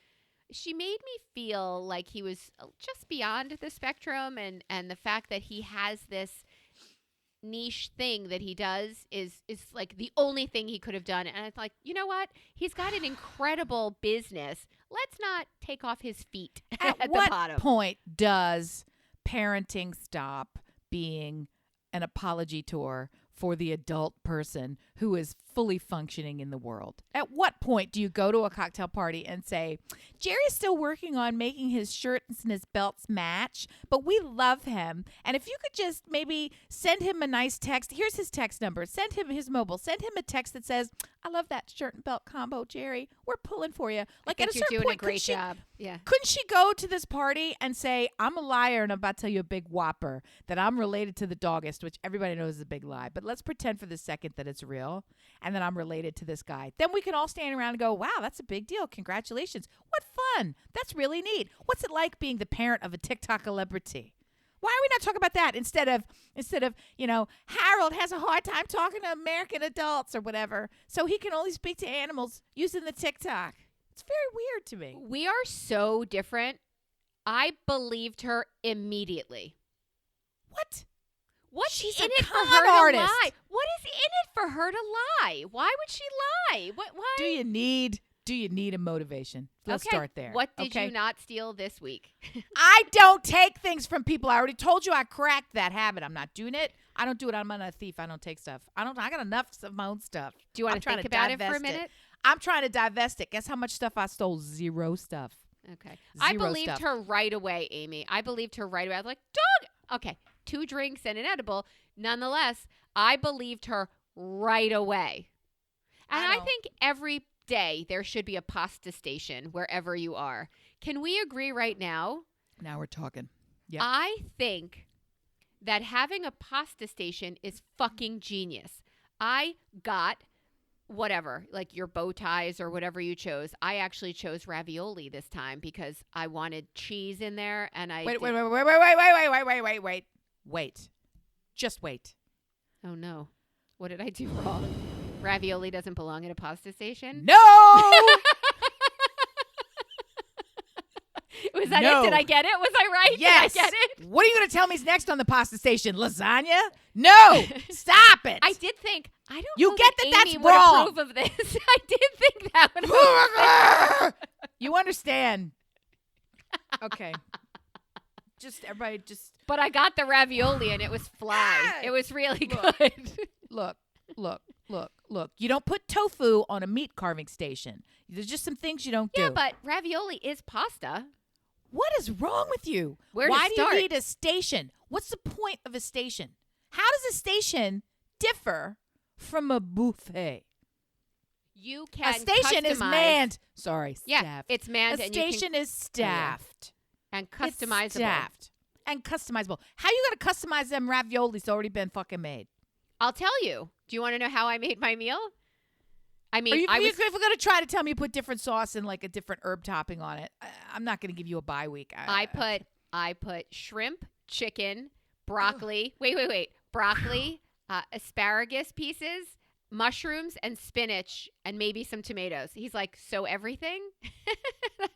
S1: she made me feel like he was just beyond the spectrum, and the fact that he has this niche thing that he does is like the only thing he could have done. And it's like, you know what? He's got an incredible business. Let's not take off his feet at the
S2: what
S1: bottom.
S2: point does parenting stop being an apology tour for the adult person who is fully functioning in the world? At what point do you go to a cocktail party and say, Jerry's still working on making his shirts and his belts match, but we love him. And if you could just maybe send him a nice text. Here's his text number. Send him his mobile. Send him a text that says, I love that shirt and belt combo, Jerry. We're pulling for you. Like, at a
S1: you're
S2: certain
S1: doing
S2: point,
S1: a great job. Yeah.
S2: Couldn't she go to this party and say, I'm a liar and I'm about to tell you a big whopper that I'm related to the doggist, which everybody knows is a big lie. But let's pretend for the second that it's real and that I'm related to this guy. Then we can all stand around and go, wow, that's a big deal. Congratulations. What fun. That's really neat. What's it like being the parent of a TikTok celebrity? Why are we not talking about that instead of Harold has a hard time talking to American adults or whatever, so he can only speak to animals using the TikTok. It's very weird to me.
S1: We are so different. I believed her immediately.
S2: What?
S1: What's
S2: She's
S1: in
S2: a
S1: it for
S2: con
S1: her
S2: artist.
S1: to lie? What is in it for her to lie? Why would she lie? Why?
S2: Do you need a motivation? Let's start there.
S1: What did you not steal this week?
S2: I don't take things from people. I already told you I cracked that habit. I'm not doing it. I don't do it. I'm not a thief. I don't take stuff. I got enough of my own stuff.
S1: Do you want to think about it for a minute?
S2: I'm trying to divest it. Guess how much stuff I stole? Zero stuff.
S1: Okay. I
S2: Zero
S1: believed
S2: stuff.
S1: her right away, Amy. I believed her right away. I was like, dog. Okay. 2 drinks and an edible. Nonetheless, I believed her right away. And I think every day there should be a pasta station wherever you are. Can we agree right now?
S2: Now we're talking. Yeah.
S1: I think that having a pasta station is fucking genius. I got whatever, like your bow ties or whatever you chose. I actually chose ravioli this time because I wanted cheese in there, and I
S2: Wait. Just wait.
S1: Oh no. What did I do wrong? Ravioli doesn't belong at a pasta station?
S2: No!
S1: Was that
S2: No.
S1: it? Did I get it? Was I right?
S2: Yes.
S1: Did I get it?
S2: What are you going to tell me is next on the pasta station? Lasagna? No! Stop it!
S1: I did think, I don't
S2: You
S1: know
S2: get
S1: that
S2: that
S1: Amy
S2: that's
S1: would
S2: wrong.
S1: approve of this. I did think that when I was
S2: You understand. Okay. Just everybody just
S1: But I got the ravioli and it was fly.
S2: Ah!
S1: It was really
S2: Look.
S1: good.
S2: look. You don't put tofu on a meat carving station. There's just some things you don't
S1: Yeah,
S2: do.
S1: but ravioli is pasta.
S2: What is wrong with you?
S1: Where to
S2: Why
S1: start?
S2: do you need a station? What's the point of a station? How does a station differ from a buffet?
S1: You can
S2: A station is
S1: customize-
S2: manned. Sorry,
S1: Yeah,
S2: staffed.
S1: it's manned
S2: A
S1: and you can
S2: station is staffed.
S1: and
S2: It's
S1: customizable.
S2: staffed and customizable. How you gonna customize them raviolis already been fucking made?
S1: I'll tell you. Do you want to know how I made my meal? I mean,
S2: Are you,
S1: I was
S2: if you're gonna try to tell me you put different sauce and like a different herb topping on it, I'm not gonna give you a bye week.
S1: I put shrimp, chicken, broccoli. Wait. Broccoli, asparagus pieces, mushrooms, and spinach, and maybe some tomatoes. He's like, so everything?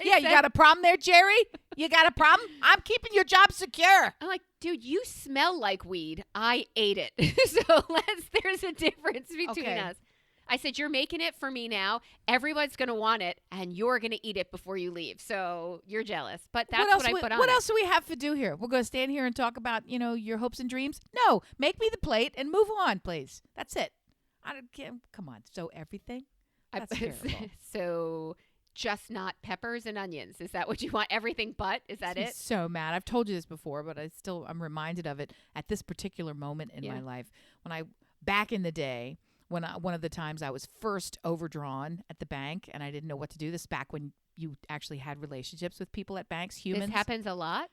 S2: Yeah, you got a problem there, Jerry? You got a problem? I'm keeping your job secure.
S1: I'm like, dude, you smell like weed. I ate it. So there's a difference between
S2: Okay.
S1: us. I said, you're making it for me now. Everyone's going to want it, and you're going to eat it before you leave. So you're jealous. But that's what I put on
S2: What
S1: it.
S2: else do we have to do here? We're going to stand here and talk about, your hopes and dreams? No, make me the plate and move on, please. That's it. I don't care. Come on. So everything? That's terrible.
S1: So just not peppers and onions? Is that what you want? Everything but? Is that
S2: I'm
S1: it?
S2: so mad. I've told you this before, but I'm reminded of it at this particular moment in my life. Back in the day, one of the times I was first overdrawn at the bank and I didn't know what to do. This back when you actually had relationships with people at banks, humans.
S1: This happens a lot?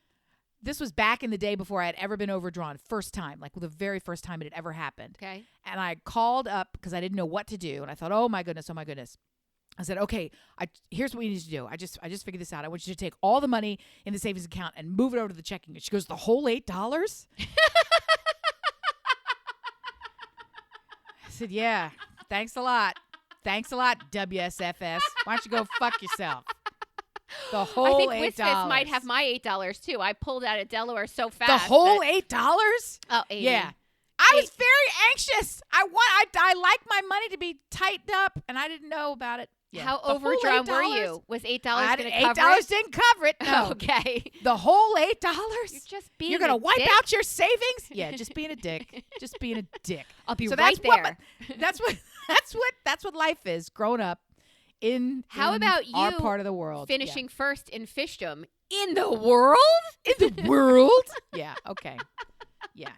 S2: This was back in the day before I had ever been overdrawn. First time, like the very first time it had ever happened.
S1: Okay.
S2: And I called up because I didn't know what to do. And I thought, oh my goodness. I said, okay, here's what we need to do. I just figured this out. I want you to take all the money in the savings account and move it over to the checking. And she goes, the whole $8? I said, yeah, thanks a lot. Thanks a lot, WSFS. Why don't you go fuck yourself? The whole $8.
S1: I think WSFS might have my $8 too. I pulled out of Delaware so fast.
S2: The whole $8?
S1: Oh, $80.
S2: Yeah. I was very anxious. I like my money to be tightened up, and I didn't know about it. Yeah.
S1: How overdrawn were you? Was $8 going to cover
S2: $8
S1: it?
S2: didn't cover it. No.
S1: Okay.
S2: The whole $8?
S1: You're just being
S2: You're going to wipe
S1: dick?
S2: out your savings? Yeah, just being a dick. Just being a dick.
S1: I'll be
S2: so
S1: right there.
S2: That's what life is growing up in
S1: How about
S2: our
S1: you
S2: part of the world.
S1: finishing first in fishdom in the world?
S2: In the world? Yeah, okay. Yeah.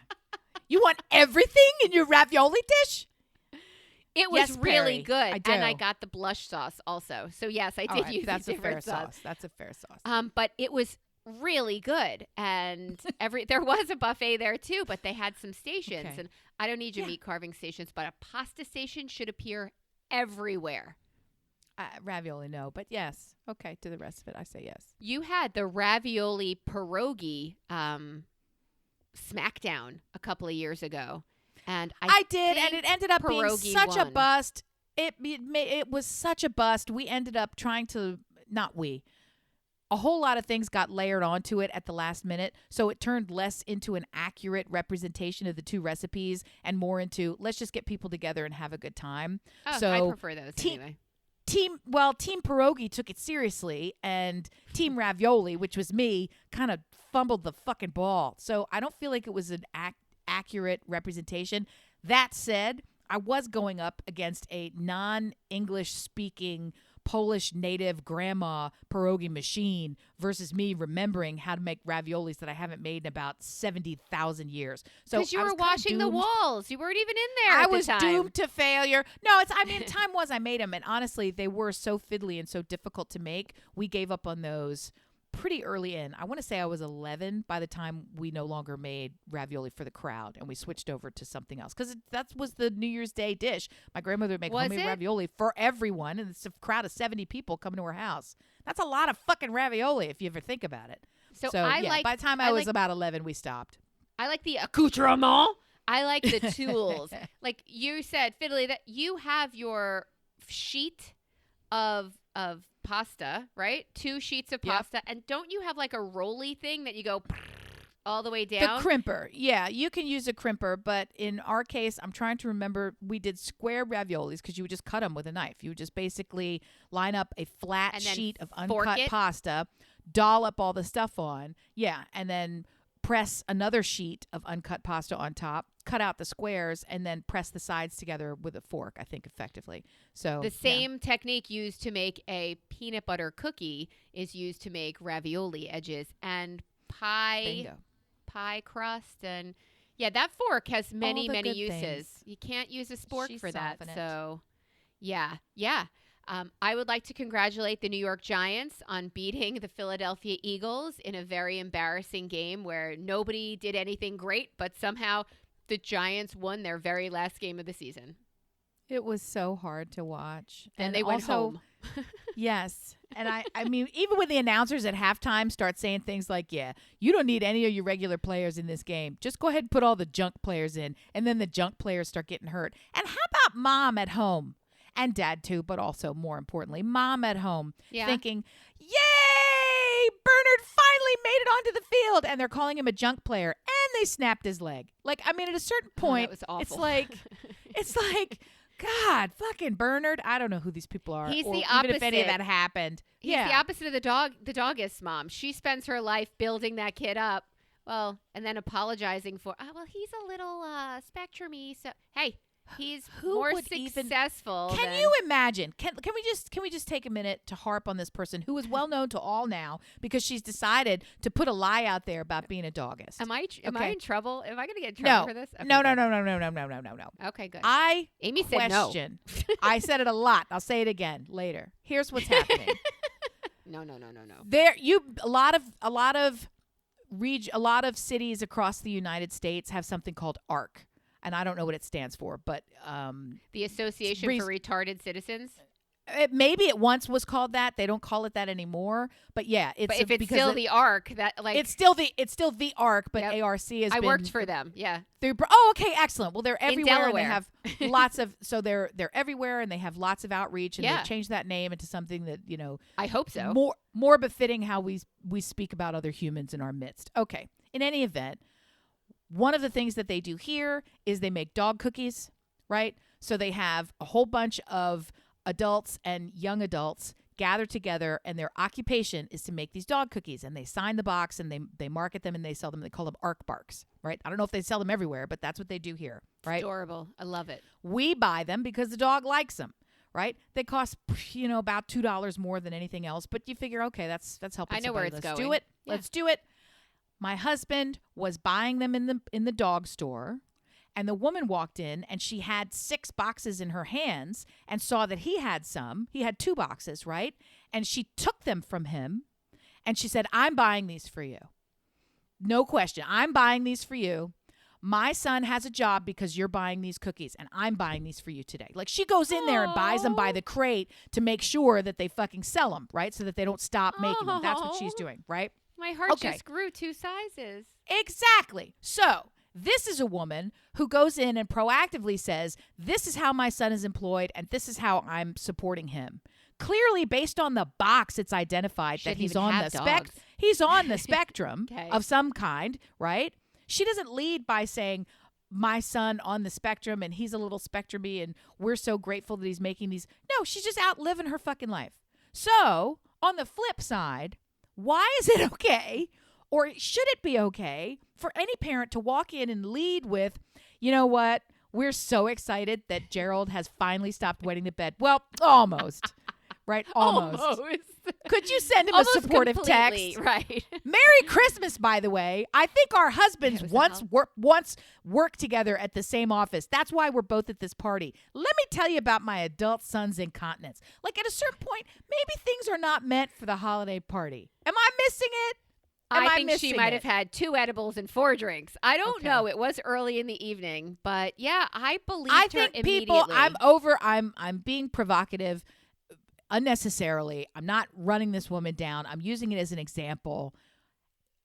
S2: You want everything in your ravioli dish?
S1: It was
S2: Yes,
S1: really
S2: Perry,
S1: good.
S2: I do.
S1: And I got the blush sauce also. So yes, I
S2: All
S1: did
S2: right,
S1: use
S2: that's
S1: the
S2: a fair
S1: different sauce.
S2: That's a fair sauce.
S1: But it was really good. And there was a buffet there too, but they had some stations.
S2: Okay.
S1: And I don't need your meat carving stations, but a pasta station should appear everywhere.
S2: Ravioli, no, but yes. Okay, to the rest of it, I say yes.
S1: You had the ravioli pierogi smackdown a couple of years ago. And
S2: I did, and it ended up being
S1: pierogi
S2: such a
S1: won.
S2: bust. It was such a bust. We ended up trying to, a whole lot of things got layered onto it at the last minute, so it turned less into an accurate representation of the two recipes and more into let's just get people together and have a good time.
S1: Oh,
S2: so
S1: I prefer those anyway.
S2: Team Pierogi took it seriously, and Team Ravioli, which was me, kind of fumbled the fucking ball. So I don't feel like it was an accurate representation. That said, I was going up against a non-English speaking Polish native grandma pierogi machine versus me remembering how to make raviolis that I haven't made in about 70,000 years. So
S1: Because you
S2: I
S1: were
S2: was kinda
S1: washing the
S2: doomed.
S1: walls. You weren't even in there
S2: I
S1: at
S2: was
S1: the time.
S2: doomed to failure. No, time was I made them, and honestly, they were so fiddly and so difficult to make. We gave up on those pretty early in. I want to say I was 11 by the time we no longer made ravioli for the crowd, and we switched over to something else because that was the New Year's Day dish. My grandmother would make
S1: Was
S2: homemade
S1: it?
S2: ravioli for everyone, and it's a crowd of 70 people coming to her house. That's a lot of fucking ravioli if you ever think about it.
S1: So
S2: by the time I was about 11, we stopped.
S1: I like the accoutrement. I like the tools. Like you said, fiddly, that you have your sheet of pasta, right? 2 sheets of
S2: Yep.
S1: pasta. And don't you have like a rolly thing that you go all the way
S2: The
S1: down?
S2: crimper. Yeah, you can use a crimper, but in our case, I'm trying to remember, we did square raviolis because you would just cut them with a knife. You would just basically line up a flat
S1: And then
S2: sheet of
S1: fork
S2: uncut
S1: it?
S2: pasta, dollop all the stuff on. Yeah, and then press another sheet of uncut pasta on top, cut out the squares, and then press the sides together with a fork, I think, effectively. So
S1: The same technique used to make a peanut butter cookie is used to make ravioli edges and
S2: Bingo.
S1: pie crust. And yeah, that fork has many,
S2: the
S1: many
S2: good
S1: uses.
S2: things.
S1: You can't use a spork
S2: She's
S1: for that.
S2: solving it.
S1: So yeah. I would like to congratulate the New York Giants on beating the Philadelphia Eagles in a very embarrassing game where nobody did anything great, but somehow the Giants won their very last game of the season.
S2: It was so hard to watch.
S1: And they went
S2: also,
S1: home.
S2: Yes. And I mean, even when the announcers at halftime start saying things like, yeah, you don't need any of your regular players in this game. Just go ahead and put all the junk players in. And then the junk players start getting hurt. And how about mom at home? And dad too, but also more importantly, mom at home thinking, yay, Bernard finally made it onto the field. And they're calling him a junk player. And they snapped his leg. Like, I mean, at a certain point,
S1: that was awful.
S2: it's like, God, fucking Bernard. I don't know who these people are.
S1: He's
S2: or
S1: the
S2: even if any of
S1: opposite.
S2: that happened.
S1: He's the opposite of the doggist mom. She spends her life building that kid up. Well, and then apologizing for, well, he's a little spectrum-y. So, hey, He's
S2: Who
S1: more
S2: would even-
S1: successful.
S2: Can you imagine? Can we just take a minute to harp on this person who is well known to all now because she's decided to put a lie out there about being a doggist?
S1: Am I
S2: Okay.
S1: in trouble? Am I going to get in
S2: No.
S1: trouble for this? Okay,
S2: No.
S1: good. Okay, good.
S2: I
S1: Amy said no.
S2: question. I said it a lot. I'll say it again later. Here's what's happening.
S1: No.
S2: A lot of cities across the United States have something called ARC, and I don't know what it stands for, but
S1: The Association for Retarded Citizens.
S2: maybe it once was called that. They don't call it that anymore. But yeah, it's
S1: But if it's still the ARC, that like
S2: it's still the ARC, but
S1: Yep.
S2: ARC has
S1: I
S2: been
S1: worked for them. Yeah.
S2: through. Oh, okay, excellent. Well, they're everywhere and they
S1: Delaware.
S2: have lots of. So they're everywhere and they have lots of outreach and
S1: Yeah.
S2: they've changed that name into something that
S1: I hope so.
S2: more befitting how we speak about other humans in our midst. Okay. In any event, one of the things that they do here is they make dog cookies, right? So they have a whole bunch of adults and young adults gather together, and their occupation is to make these dog cookies, and they sign the box and they market them and they sell them. They call them ARC barks, right? I don't know if they sell them everywhere, but that's what they do here, right?
S1: Adorable. I love it.
S2: We buy them because the dog likes them, right? They cost about $2 more than anything else, but you figure, okay, that's helping.
S1: I know where
S2: somebody.
S1: it's
S2: Let's
S1: going.
S2: do it.
S1: Yeah.
S2: Let's do it. My husband was buying them in the dog store, and the woman walked in and she had 6 boxes in her hands and saw that he had some. He had 2 boxes, right? And she took them from him and she said, "I'm buying these for you. No question. I'm buying these for you. My son has a job because you're buying these cookies, and I'm buying these for you today." Like, she goes in there and buys them by the crate to make sure that they fucking sell them, right? So that they don't stop making them. That's what she's doing, right?
S1: My heart
S2: Okay.
S1: just grew 2 sizes.
S2: Exactly. So this is a woman who goes in and proactively says, "This is how my son is employed, and this is how I'm supporting him." Clearly, based on the box, it's identified that
S1: Shouldn't
S2: he's
S1: even
S2: on
S1: have
S2: the
S1: dogs.
S2: he's on the spectrum
S1: Okay.
S2: of some kind, right? She doesn't lead by saying, "My son on the spectrum, and he's a little spectrumy, and we're so grateful that he's making these." No, she's just out living her fucking life. So, on the flip side, why is it okay, or should it be okay, for any parent to walk in and lead with, "You know what? We're so excited that Gerald has finally stopped wetting the bed." Well, almost. Right? Almost. Could you send him
S1: Almost
S2: a supportive
S1: completely,
S2: text?
S1: Right.
S2: Merry Christmas, by the way. I think our husbands
S1: It was
S2: once worked together at the same office. That's why we're both at this party. Let me tell you about my adult son's incontinence. Like, at a certain point, maybe things are not meant for the holiday party. Am I missing it?
S1: I think she might have had 2 edibles and 4 drinks. I don't
S2: Okay.
S1: know. It was early in the evening, but yeah, I believed
S2: I
S1: her
S2: think
S1: immediately.
S2: people, I'm being provocative unnecessarily. I'm not running this woman down. I'm using it as an example.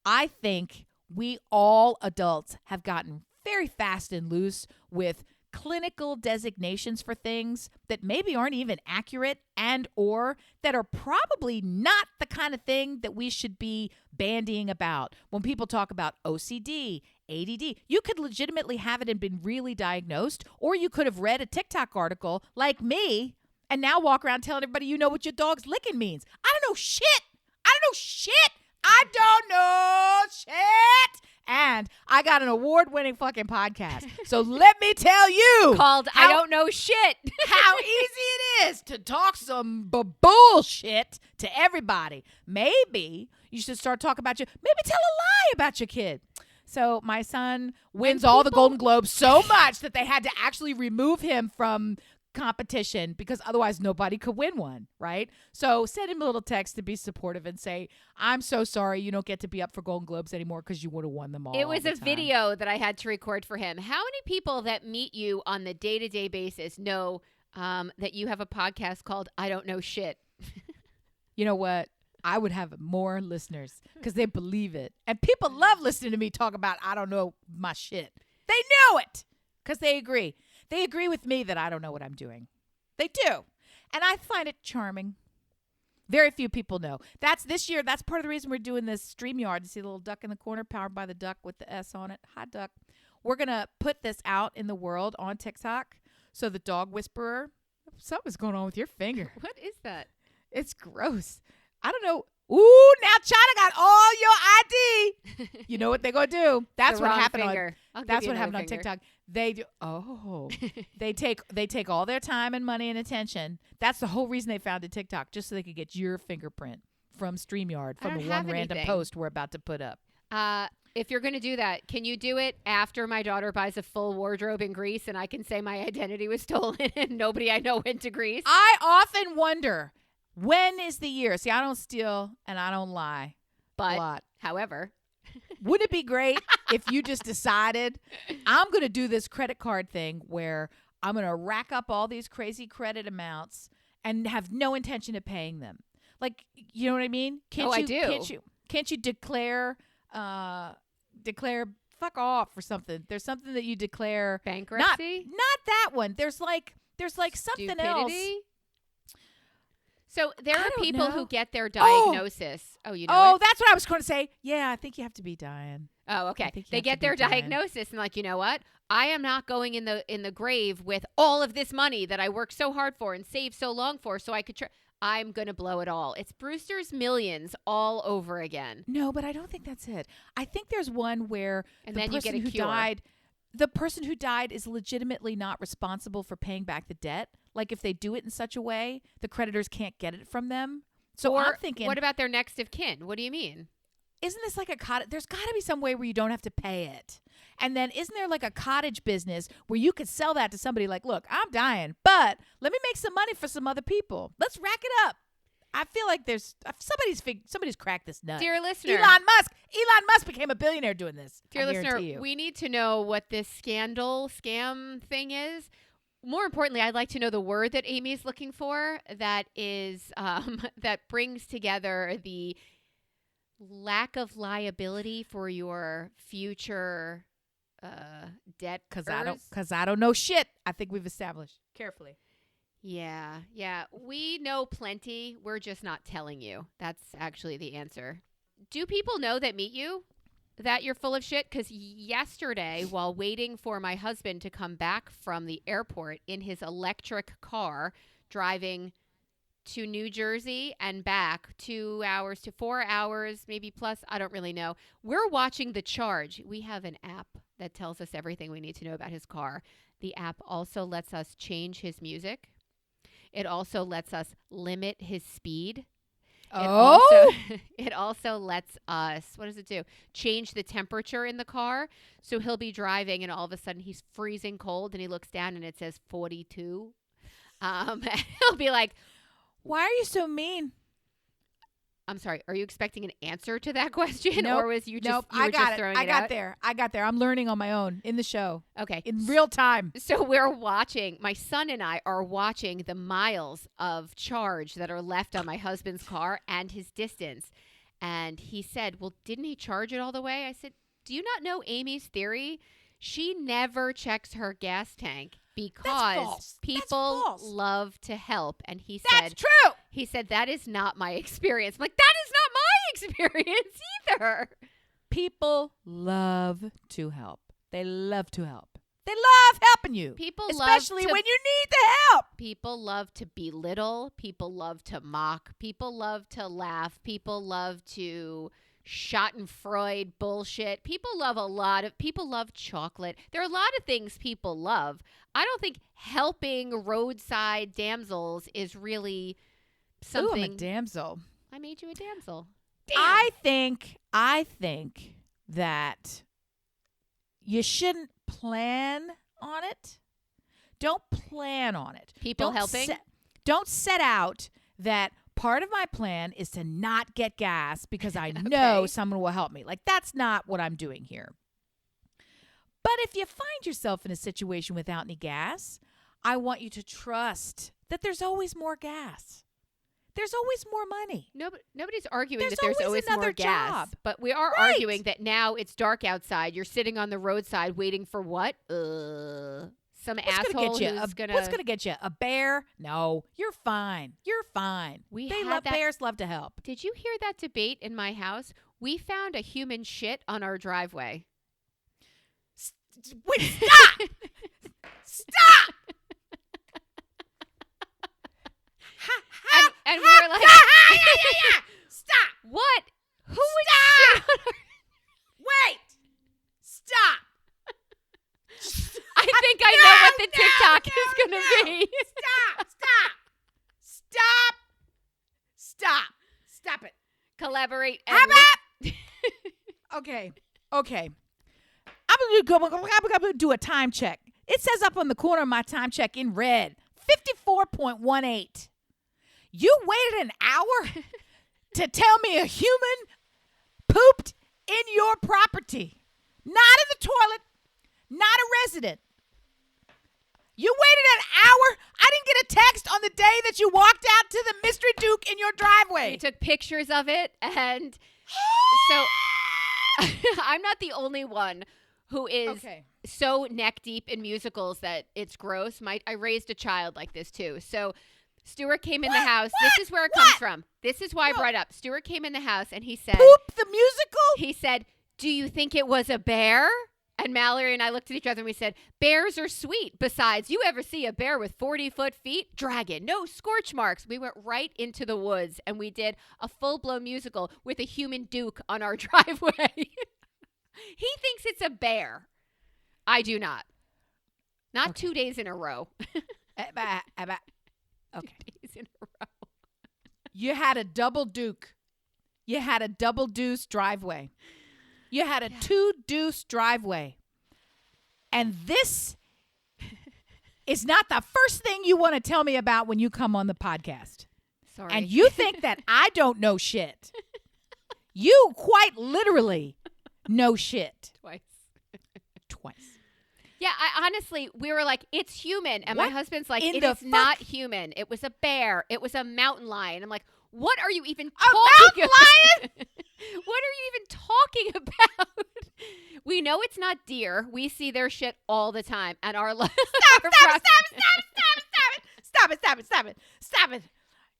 S2: I think we all adults have gotten very fast and loose with clinical designations for things that maybe aren't even accurate and or that are probably not the kind of thing that we should be bandying about. When people talk about OCD, ADD, you could legitimately have it and been really diagnosed, or you could have read a TikTok article like me and now walk around telling everybody you know what your dog's licking means. I don't know shit. I don't know shit. And I got an award-winning fucking podcast. So let me tell you.
S1: Called I Don't Know Shit.
S2: How easy it is to talk some bullshit to everybody. Maybe you should start talking about maybe tell a lie about your kid. So my son wins all the Golden Globes so much that they had to actually remove him from competition because otherwise nobody could win one, right? So send him a little text to be supportive and say, "I'm so sorry you don't get to be up for Golden Globes anymore because you would have won them all."
S1: It was
S2: the
S1: a
S2: time."
S1: video that I had to record for him. How many people that meet you on the day-to-day basis know that you have a podcast called I Don't Know Shit?
S2: You know what? I would have more listeners because they believe it. And people love listening to me talk about I don't know my shit. They know it because they agree. They agree with me that I don't know what I'm doing. They do. And I find it charming. Very few people know. That's this year. That's part of the reason we're doing this StreamYard. You see the little duck in the corner, powered by the duck with the S on it. Hi, duck. We're going to put this out in the world on TikTok. So the dog whisperer, something's going on with your finger.
S1: What is that?
S2: It's gross. I don't know. Ooh, now China got all your ID. You know what they're going to do? That's
S1: The
S2: what
S1: wrong
S2: happened
S1: finger. I'll give
S2: That's
S1: you
S2: what
S1: another
S2: happened on
S1: finger.
S2: TikTok. They do. Oh, they take all their time and money and attention. That's the whole reason they founded TikTok, just so they could get your fingerprint from StreamYard
S1: I
S2: from
S1: don't
S2: the one
S1: have
S2: random
S1: anything.
S2: post we're about to put up.
S1: If you're going to do that, can you do it after my daughter buys a full wardrobe in Greece and I can say my identity was stolen and nobody I know went to Greece?
S2: I often wonder, when is the year? See, I don't steal and I don't lie a
S1: But,
S2: lot.
S1: however,
S2: Wouldn't it be great if you just decided, I'm going to do this credit card thing where I'm going to rack up all these crazy credit amounts and have no intention of paying them? Like, you know what I mean?
S1: I do.
S2: Can't you declare fuck off or something? There's something that you declare.
S1: bankruptcy?
S2: Not that one. There's like something else.
S1: Stupidity? So there
S2: I
S1: are
S2: don't
S1: people
S2: know.
S1: who get their diagnosis. You know
S2: Oh,
S1: it?
S2: that's what I was going to say. Yeah, I think you have to be dying.
S1: Oh,
S2: I
S1: okay.
S2: think you
S1: They
S2: have to
S1: get
S2: be
S1: their
S2: dying.
S1: diagnosis and like, you know what? I am not going in the grave with all of this money that I worked so hard for and saved so long for so I could I'm going to blow it all. It's Brewster's Millions all over again.
S2: No, but I don't think that's it. I think there's one where
S1: And
S2: the
S1: then you
S2: person
S1: get a
S2: who
S1: cure.
S2: died, the person who died is legitimately not responsible for paying back the debt. Like if they do it in such a way, the creditors can't get it from them. So
S1: Or
S2: I'm thinking,
S1: what about their next of kin? What do you mean?
S2: isn't this like a cottage? There's got to be some way where you don't have to pay it. And then isn't there like a cottage business where you could sell that to somebody like, look, I'm dying, but let me make some money for some other people. Let's rack it up. I feel like there's somebody's cracked this nut.
S1: Dear listener.
S2: Elon Musk became a billionaire doing this.
S1: Dear
S2: I
S1: listener,
S2: guarantee you.
S1: we need to know what this scam thing is. More importantly, I'd like to know the word that Amy's looking for that is that brings together the lack of liability for your future debt.
S2: Because I don't know shit. I think we've established carefully.
S1: Yeah. We know plenty. We're just not telling you. That's actually the answer. Do people know that meet you that you're full of shit? Because yesterday, while waiting for my husband to come back from the airport in his electric car, driving to New Jersey and back 2 hours to 4 hours, maybe plus, I don't really know. We're watching The Charge. We have an app that tells us everything we need to know about his car. The app also lets us change his music. It also lets us limit his speed. It also lets us, what does it do? Change the temperature in the car. So he'll be driving and all of a sudden he's freezing cold and he looks down and it says 42. He'll be like,
S2: why are you so mean?
S1: I'm sorry, are you expecting an answer to that question?
S2: Nope.
S1: Or was you just,
S2: Nope.
S1: you were
S2: I got
S1: just
S2: it.
S1: throwing
S2: I
S1: it
S2: got
S1: out?
S2: there. I got there. I'm learning on my own in the show
S1: Okay.
S2: in real time.
S1: So we're watching, my son and I are watching the miles of charge that are left on my husband's car and his distance. And he said, well, didn't he charge it all the way? I said, do you not know Amy's theory? She never checks her gas tank because
S2: false.
S1: people
S2: That's false.
S1: love to help. And he
S2: That's
S1: said,
S2: true.
S1: he said, that is not my experience. I'm like, that is not my experience either.
S2: People love to help. They love to help. They love helping you.
S1: People
S2: especially
S1: love to
S2: when you need the help.
S1: People love to belittle. People love to mock. People love to laugh. People love to Schadenfreude bullshit. People love chocolate. There are a lot of things people love. I don't think helping roadside damsels is really something.
S2: Ooh, I'm a damsel.
S1: I made you a damsel. Damn.
S2: I think that you shouldn't plan on it. Don't plan on it.
S1: People helping?
S2: Don't set out that part of my plan is to not get gas because I know
S1: Okay.
S2: someone will help me. Like, that's not what I'm doing here. But if you find yourself in a situation without any gas, I want you to trust that there's always more gas. There's always more money.
S1: Nobody's arguing
S2: There's
S1: that there's
S2: always
S1: always more
S2: another
S1: gas.
S2: job.
S1: But we are
S2: Right.
S1: arguing that now it's dark outside. You're sitting on the roadside waiting for what? Some asshole
S2: What's
S1: who's
S2: gonna get you? A bear? No, you're fine. You're fine.
S1: We had that-
S2: Bears love to help.
S1: Did you hear that debate in my house? We found a human shit on our driveway.
S2: Wait, stop! Stop!
S1: And we were like,
S2: Stop!
S1: what? Who would
S2: Stop!
S1: shit on our
S2: Wait! Stop!
S1: what the TikTok is going to be.
S2: Stop it.
S1: Collaborate.
S2: How about? Okay. I'm gonna do a time check. It says up on the corner of my time check in red, 54.18. You waited an hour to tell me a human pooped in your property. Not in the toilet, not a resident. You waited an hour. I didn't get a text on the day that you walked out to the Mystery Duke in your driveway.
S1: We took pictures of it, and so I'm not the only one who is so neck deep in musicals that it's gross. I raised a child like this too. So Stuart came in the house. This is where it comes from. This is why I brought it up. Stuart came in the house and he said,
S2: Poop the musical?
S1: He said, do you think it was a bear? And Mallory and I looked at each other and we said, bears are sweet. Besides, you ever see a bear with 40-foot feet? Dragon, no scorch marks. We went right into the woods and we did a full-blown musical with a human duke on our driveway. He thinks it's a bear. I do not. Not 2 days in a row.
S2: Okay.
S1: 2 days in a row.
S2: You had a double duke. You had a double deuce driveway. You had a 2-deuce driveway. And this is not the first thing you want to tell me about when you come on the podcast.
S1: Sorry.
S2: And you think that I don't know shit. You quite literally know shit. Twice.
S1: Yeah, honestly, we were like, it's human. And my husband's like, it is not human. It was a bear. It was a mountain lion. I'm like, what are you even talking about?
S2: Lion?
S1: What are you even talking about? We know it's not deer. We see their shit all the time. And our
S2: Stop it.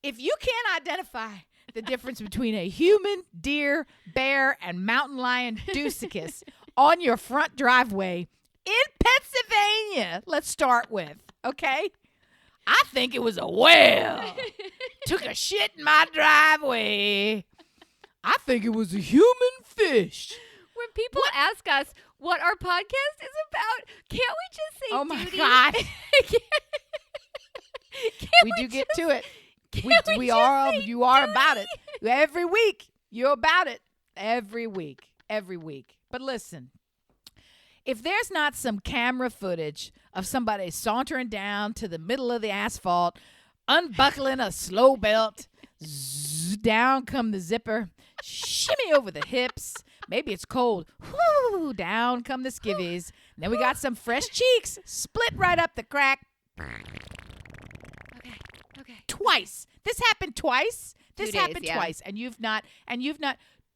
S2: If you can't identify the difference between a human, deer, bear, and mountain lion deucicus on your front driveway in Pennsylvania, let's start with, okay? I think it was a whale. Took a shit in my driveway. I think it was a human fish.
S1: When people ask us what our podcast is about, can't we just say
S2: oh my
S1: duty?
S2: God.
S1: we
S2: do get to it.
S1: We
S2: are
S1: say
S2: you are
S1: duty?
S2: about it. Every week. You're about it. Every week. But listen, if there's not some camera footage of somebody sauntering down to the middle of the asphalt, unbuckling a slow belt, down come the zipper, shimmy over the hips. Maybe it's cold. Whoo, down come the skivvies. Then we got some fresh cheeks, split right up the crack.
S1: Okay.
S2: Twice. This happened twice.
S1: 2 days,
S2: Twice. And you've not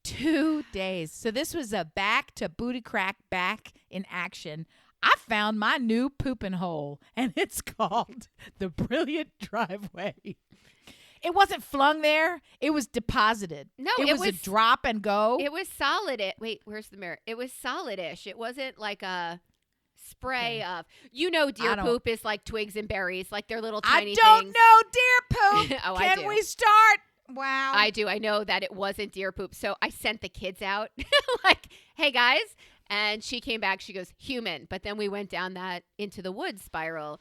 S2: 2 days. So this was a back to booty crack back in action. I found my new pooping hole, and it's called the Brilliant Driveway. It wasn't flung there. It was deposited.
S1: No,
S2: it was a drop and go.
S1: It was solid. Wait, where's the mirror? It was solid-ish. It wasn't like a spray of, deer poop is like twigs and berries, like they're little tiny things.
S2: I don't know deer poop.
S1: Oh,
S2: Can
S1: I do.
S2: we start? Wow.
S1: I do. I know that it wasn't deer poop. So I sent the kids out like, hey, guys. And she came back. She goes, human. But then we went down that into the woods spiral.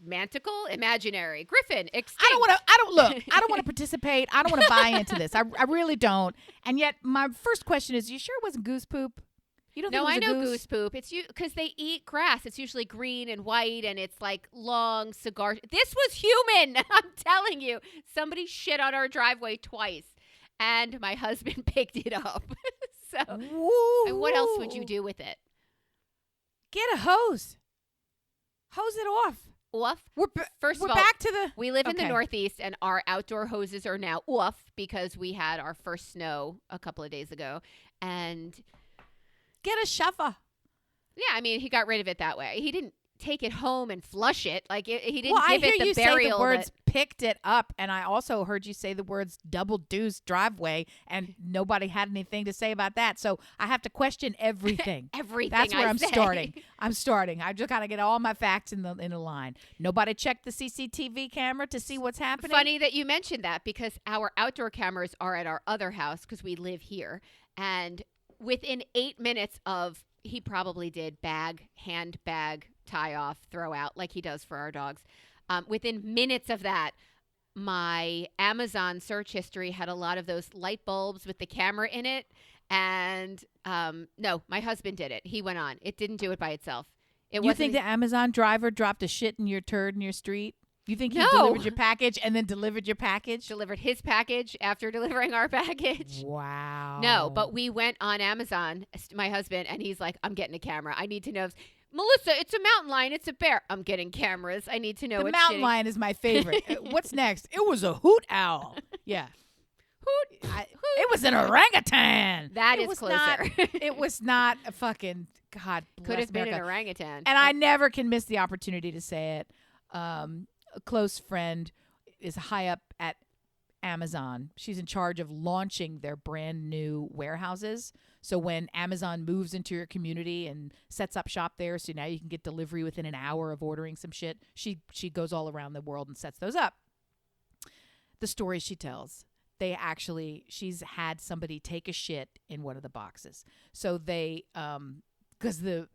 S1: Manticle, imaginary. Griffin, extinct.
S2: I don't want to participate. I don't want to buy into this. I really don't. And yet my first question is, you sure it wasn't goose poop? You don't
S1: No,
S2: think it was
S1: I know
S2: a
S1: goose poop. It's because they eat grass. It's usually green and white, and it's like long cigar. This was human. I'm telling you. Somebody shit on our driveway twice, and my husband picked it up. So,
S2: Woo.
S1: and what else would you do with it?
S2: Get a hose. Hose it off.
S1: Off. First
S2: We're
S1: of all,
S2: back to the.
S1: we live in the
S2: Okay.
S1: Northeast, and our outdoor hoses are now off because we had our first snow a couple of days ago, and
S2: Get a shovel.
S1: yeah, I mean, he got rid of it that way. He didn't take it home and flush it. Like he didn't
S2: Well, I
S1: give
S2: hear
S1: it the
S2: you say
S1: burial.
S2: the words picked it up, and I also heard you say the words double deuce driveway, and nobody had anything to say about that. So I have to question everything.
S1: Everything.
S2: That's where
S1: I
S2: I'm
S1: say.
S2: starting. I just got to get all my facts in a line. Nobody checked the CCTV camera to see what's happening.
S1: Funny that you mentioned that because our outdoor cameras are at our other house because we live here, and within 8 minutes of he probably did handbag, tie off, throw out like he does for our dogs. Within minutes of that, my Amazon search history had a lot of those light bulbs with the camera in it. And no, my husband did it. He went on. It didn't do it by itself.
S2: You think the Amazon driver dropped a shit in your turd in your street? You think he
S1: No.
S2: delivered your package and then delivered your package?
S1: Delivered his package after delivering our package.
S2: Wow.
S1: No, but we went on Amazon, my husband, and he's like, I'm getting a camera. I need to know. Melissa, it's a mountain lion. It's a bear. I'm getting cameras. I need to know
S2: the
S1: what's
S2: mountain
S1: shitting.
S2: lion is my favorite. What's next? It was a hoot owl. Yeah.
S1: Hoot.
S2: It was an orangutan.
S1: That
S2: It
S1: is
S2: was
S1: closer.
S2: not- it was not a fucking, God bless
S1: Could have been
S2: America.
S1: an orangutan.
S2: And I never can miss the opportunity to say it. A close friend is high up at Amazon. She's in charge of launching their brand new warehouses. So when Amazon moves into your community and sets up shop there, so now you can get delivery within an hour of ordering some shit, she goes all around the world and sets those up. The stories she tells, she's had somebody take a shit in one of the boxes. So they, because the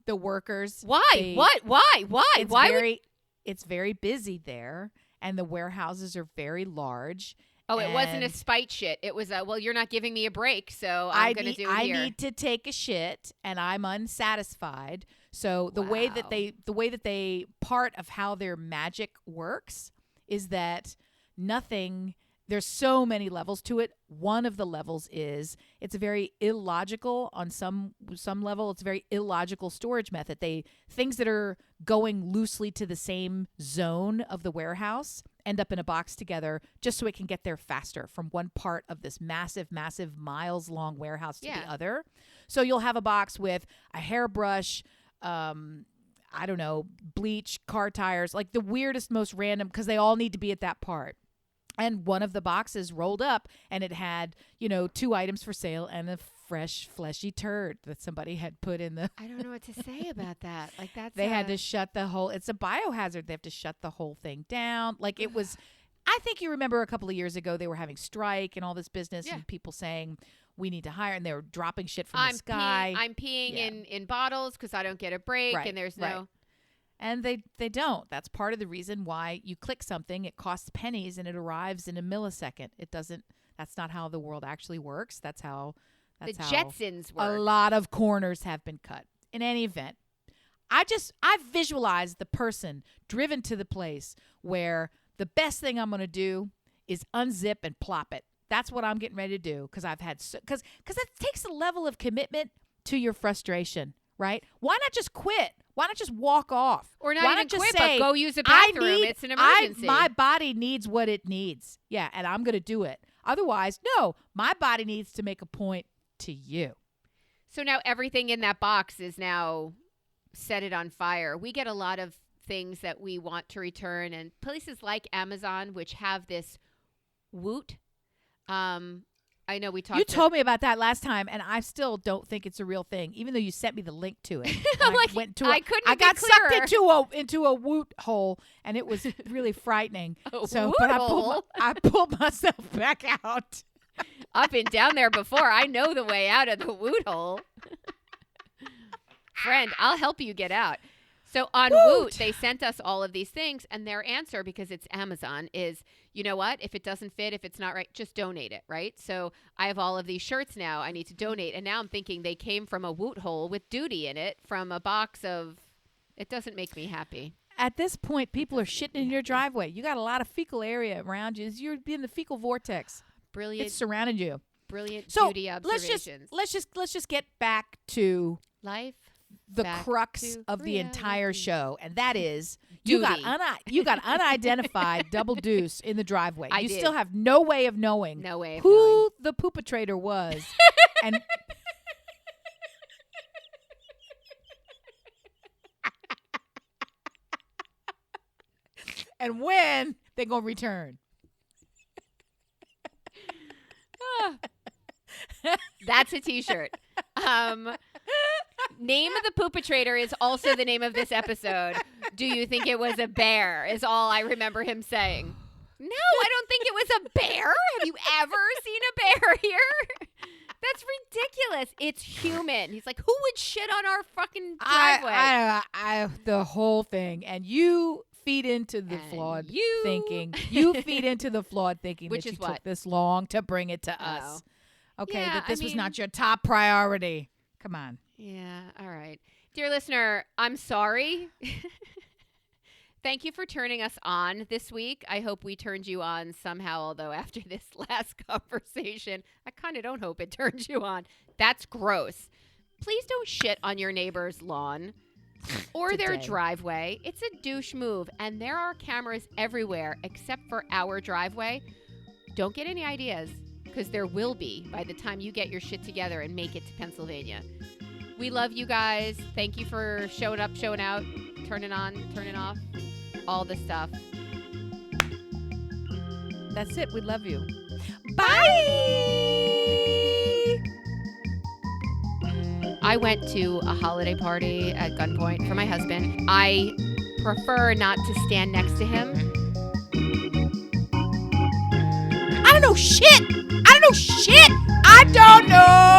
S2: workers.
S1: Why? Why?
S2: It's very busy there, and the warehouses are very large.
S1: Oh, it wasn't a
S2: and
S1: spite shit. It was well, you're not giving me a break, so I'm going to do it
S2: I
S1: here.
S2: need to take a shit, and I'm unsatisfied. So the way that they part of how their magic works is that there's so many levels to it. One of the levels is it's a very illogical on some level. It's a very illogical storage method. Things that are going loosely to the same zone of the warehouse end up in a box together just so it can get there faster from one part of this massive miles long warehouse to the other. So you'll have a box with a hairbrush, I don't know, bleach, car tires, like the weirdest, most random, because they all need to be at that part. And one of the boxes rolled up, and it had, 2 items for sale and a fresh, fleshy turd that somebody had put in the.
S1: I don't know what to say about that. Like that's.
S2: They had to shut the whole. It's a biohazard. They have to shut the whole thing down. Like it was. I think you remember a couple of years ago they were having strike and all this business and people saying we need to hire, and they were dropping shit from the sky.
S1: I'm peeing in bottles because I don't get a break, and there's no.
S2: Right. And they don't. That's part of the reason why you click something, it costs pennies and it arrives in a millisecond. It doesn't. That's not how the world actually works. That's how
S1: The Jetsons work.
S2: A lot of corners have been cut. In any event, I visualized the person driven to the place where the best thing I'm going to do is unzip and plop it. That's what I'm getting ready to do because because it takes a level of commitment to your frustration, right? Why not just quit? Why not just walk off?
S1: Or not
S2: Why
S1: even
S2: just
S1: quit,
S2: say,
S1: but go use a bathroom. It's an emergency.
S2: My body needs what it needs. Yeah, and I'm going to do it. Otherwise, no, my body needs to make a point to you.
S1: So now everything in that box is now set it on fire. We get a lot of things that we want to return, and places like Amazon, which have this Woot. I know we talked.
S2: You told me about that last time, and I still don't think it's a real thing, even though you sent me the link to it. I got sucked into a Woot hole, and it was really frightening. I pulled myself back out.
S1: I've been down there before. I know the way out of the Woot hole. Friend, I'll help you get out. So on Woot, they sent us all of these things, and their answer, because it's Amazon, is, you know what? If it doesn't fit, if it's not right, just donate it, right? So I have all of these shirts now I need to donate, and now I'm thinking they came from a Woot hole with duty in it from a box of, it doesn't make me happy.
S2: At this point, people are shitting in your driveway. You got a lot of fecal area around you. You're in the fecal vortex.
S1: Brilliant.
S2: It's surrounded you.
S1: Brilliant
S2: So
S1: duty observations.
S2: let's just get back to
S1: life.
S2: The
S1: Back
S2: crux
S1: to
S2: of the entire
S1: reality.
S2: show, and that is
S1: Duty.
S2: you got unidentified double deuce in the driveway.
S1: I
S2: You
S1: did.
S2: still have no way of knowing
S1: No way of knowing.
S2: who the Poopatraitor was, and and when they're gonna return.
S1: That's a t-shirt. Name of the Poopatraitor is also the name of this episode. Do you think it was a bear is all I remember him saying. No, I don't think it was a bear. Have you ever seen a bear here? That's ridiculous. It's human. He's like, who would shit on our fucking driveway?
S2: I the whole thing, and you feed into the flawed thinking. You feed into the flawed thinking
S1: Which
S2: that
S1: is
S2: you
S1: what?
S2: took this long to bring it to
S1: Oh.
S2: us. Okay,
S1: Yeah,
S2: that this
S1: I
S2: was
S1: mean-
S2: not your top priority. Come on.
S1: Yeah, all right. Dear listener, I'm sorry. Thank you for turning us on this week. I hope we turned you on somehow, although after this last conversation, I kind of don't hope it turned you on. That's gross. Please don't shit on your neighbor's lawn or their
S2: Today.
S1: driveway. It's a douche move, and there are cameras everywhere except for our driveway. Don't get any ideas, because there will be by the time you get your shit together and make it to Pennsylvania. We love you guys. Thank you for showing up, showing out, turning on, turning off, all the stuff.
S2: That's it. We love you. Bye.
S1: I went to a holiday party at gunpoint for my husband. I prefer not to stand next to him.
S2: I don't know shit. I don't know.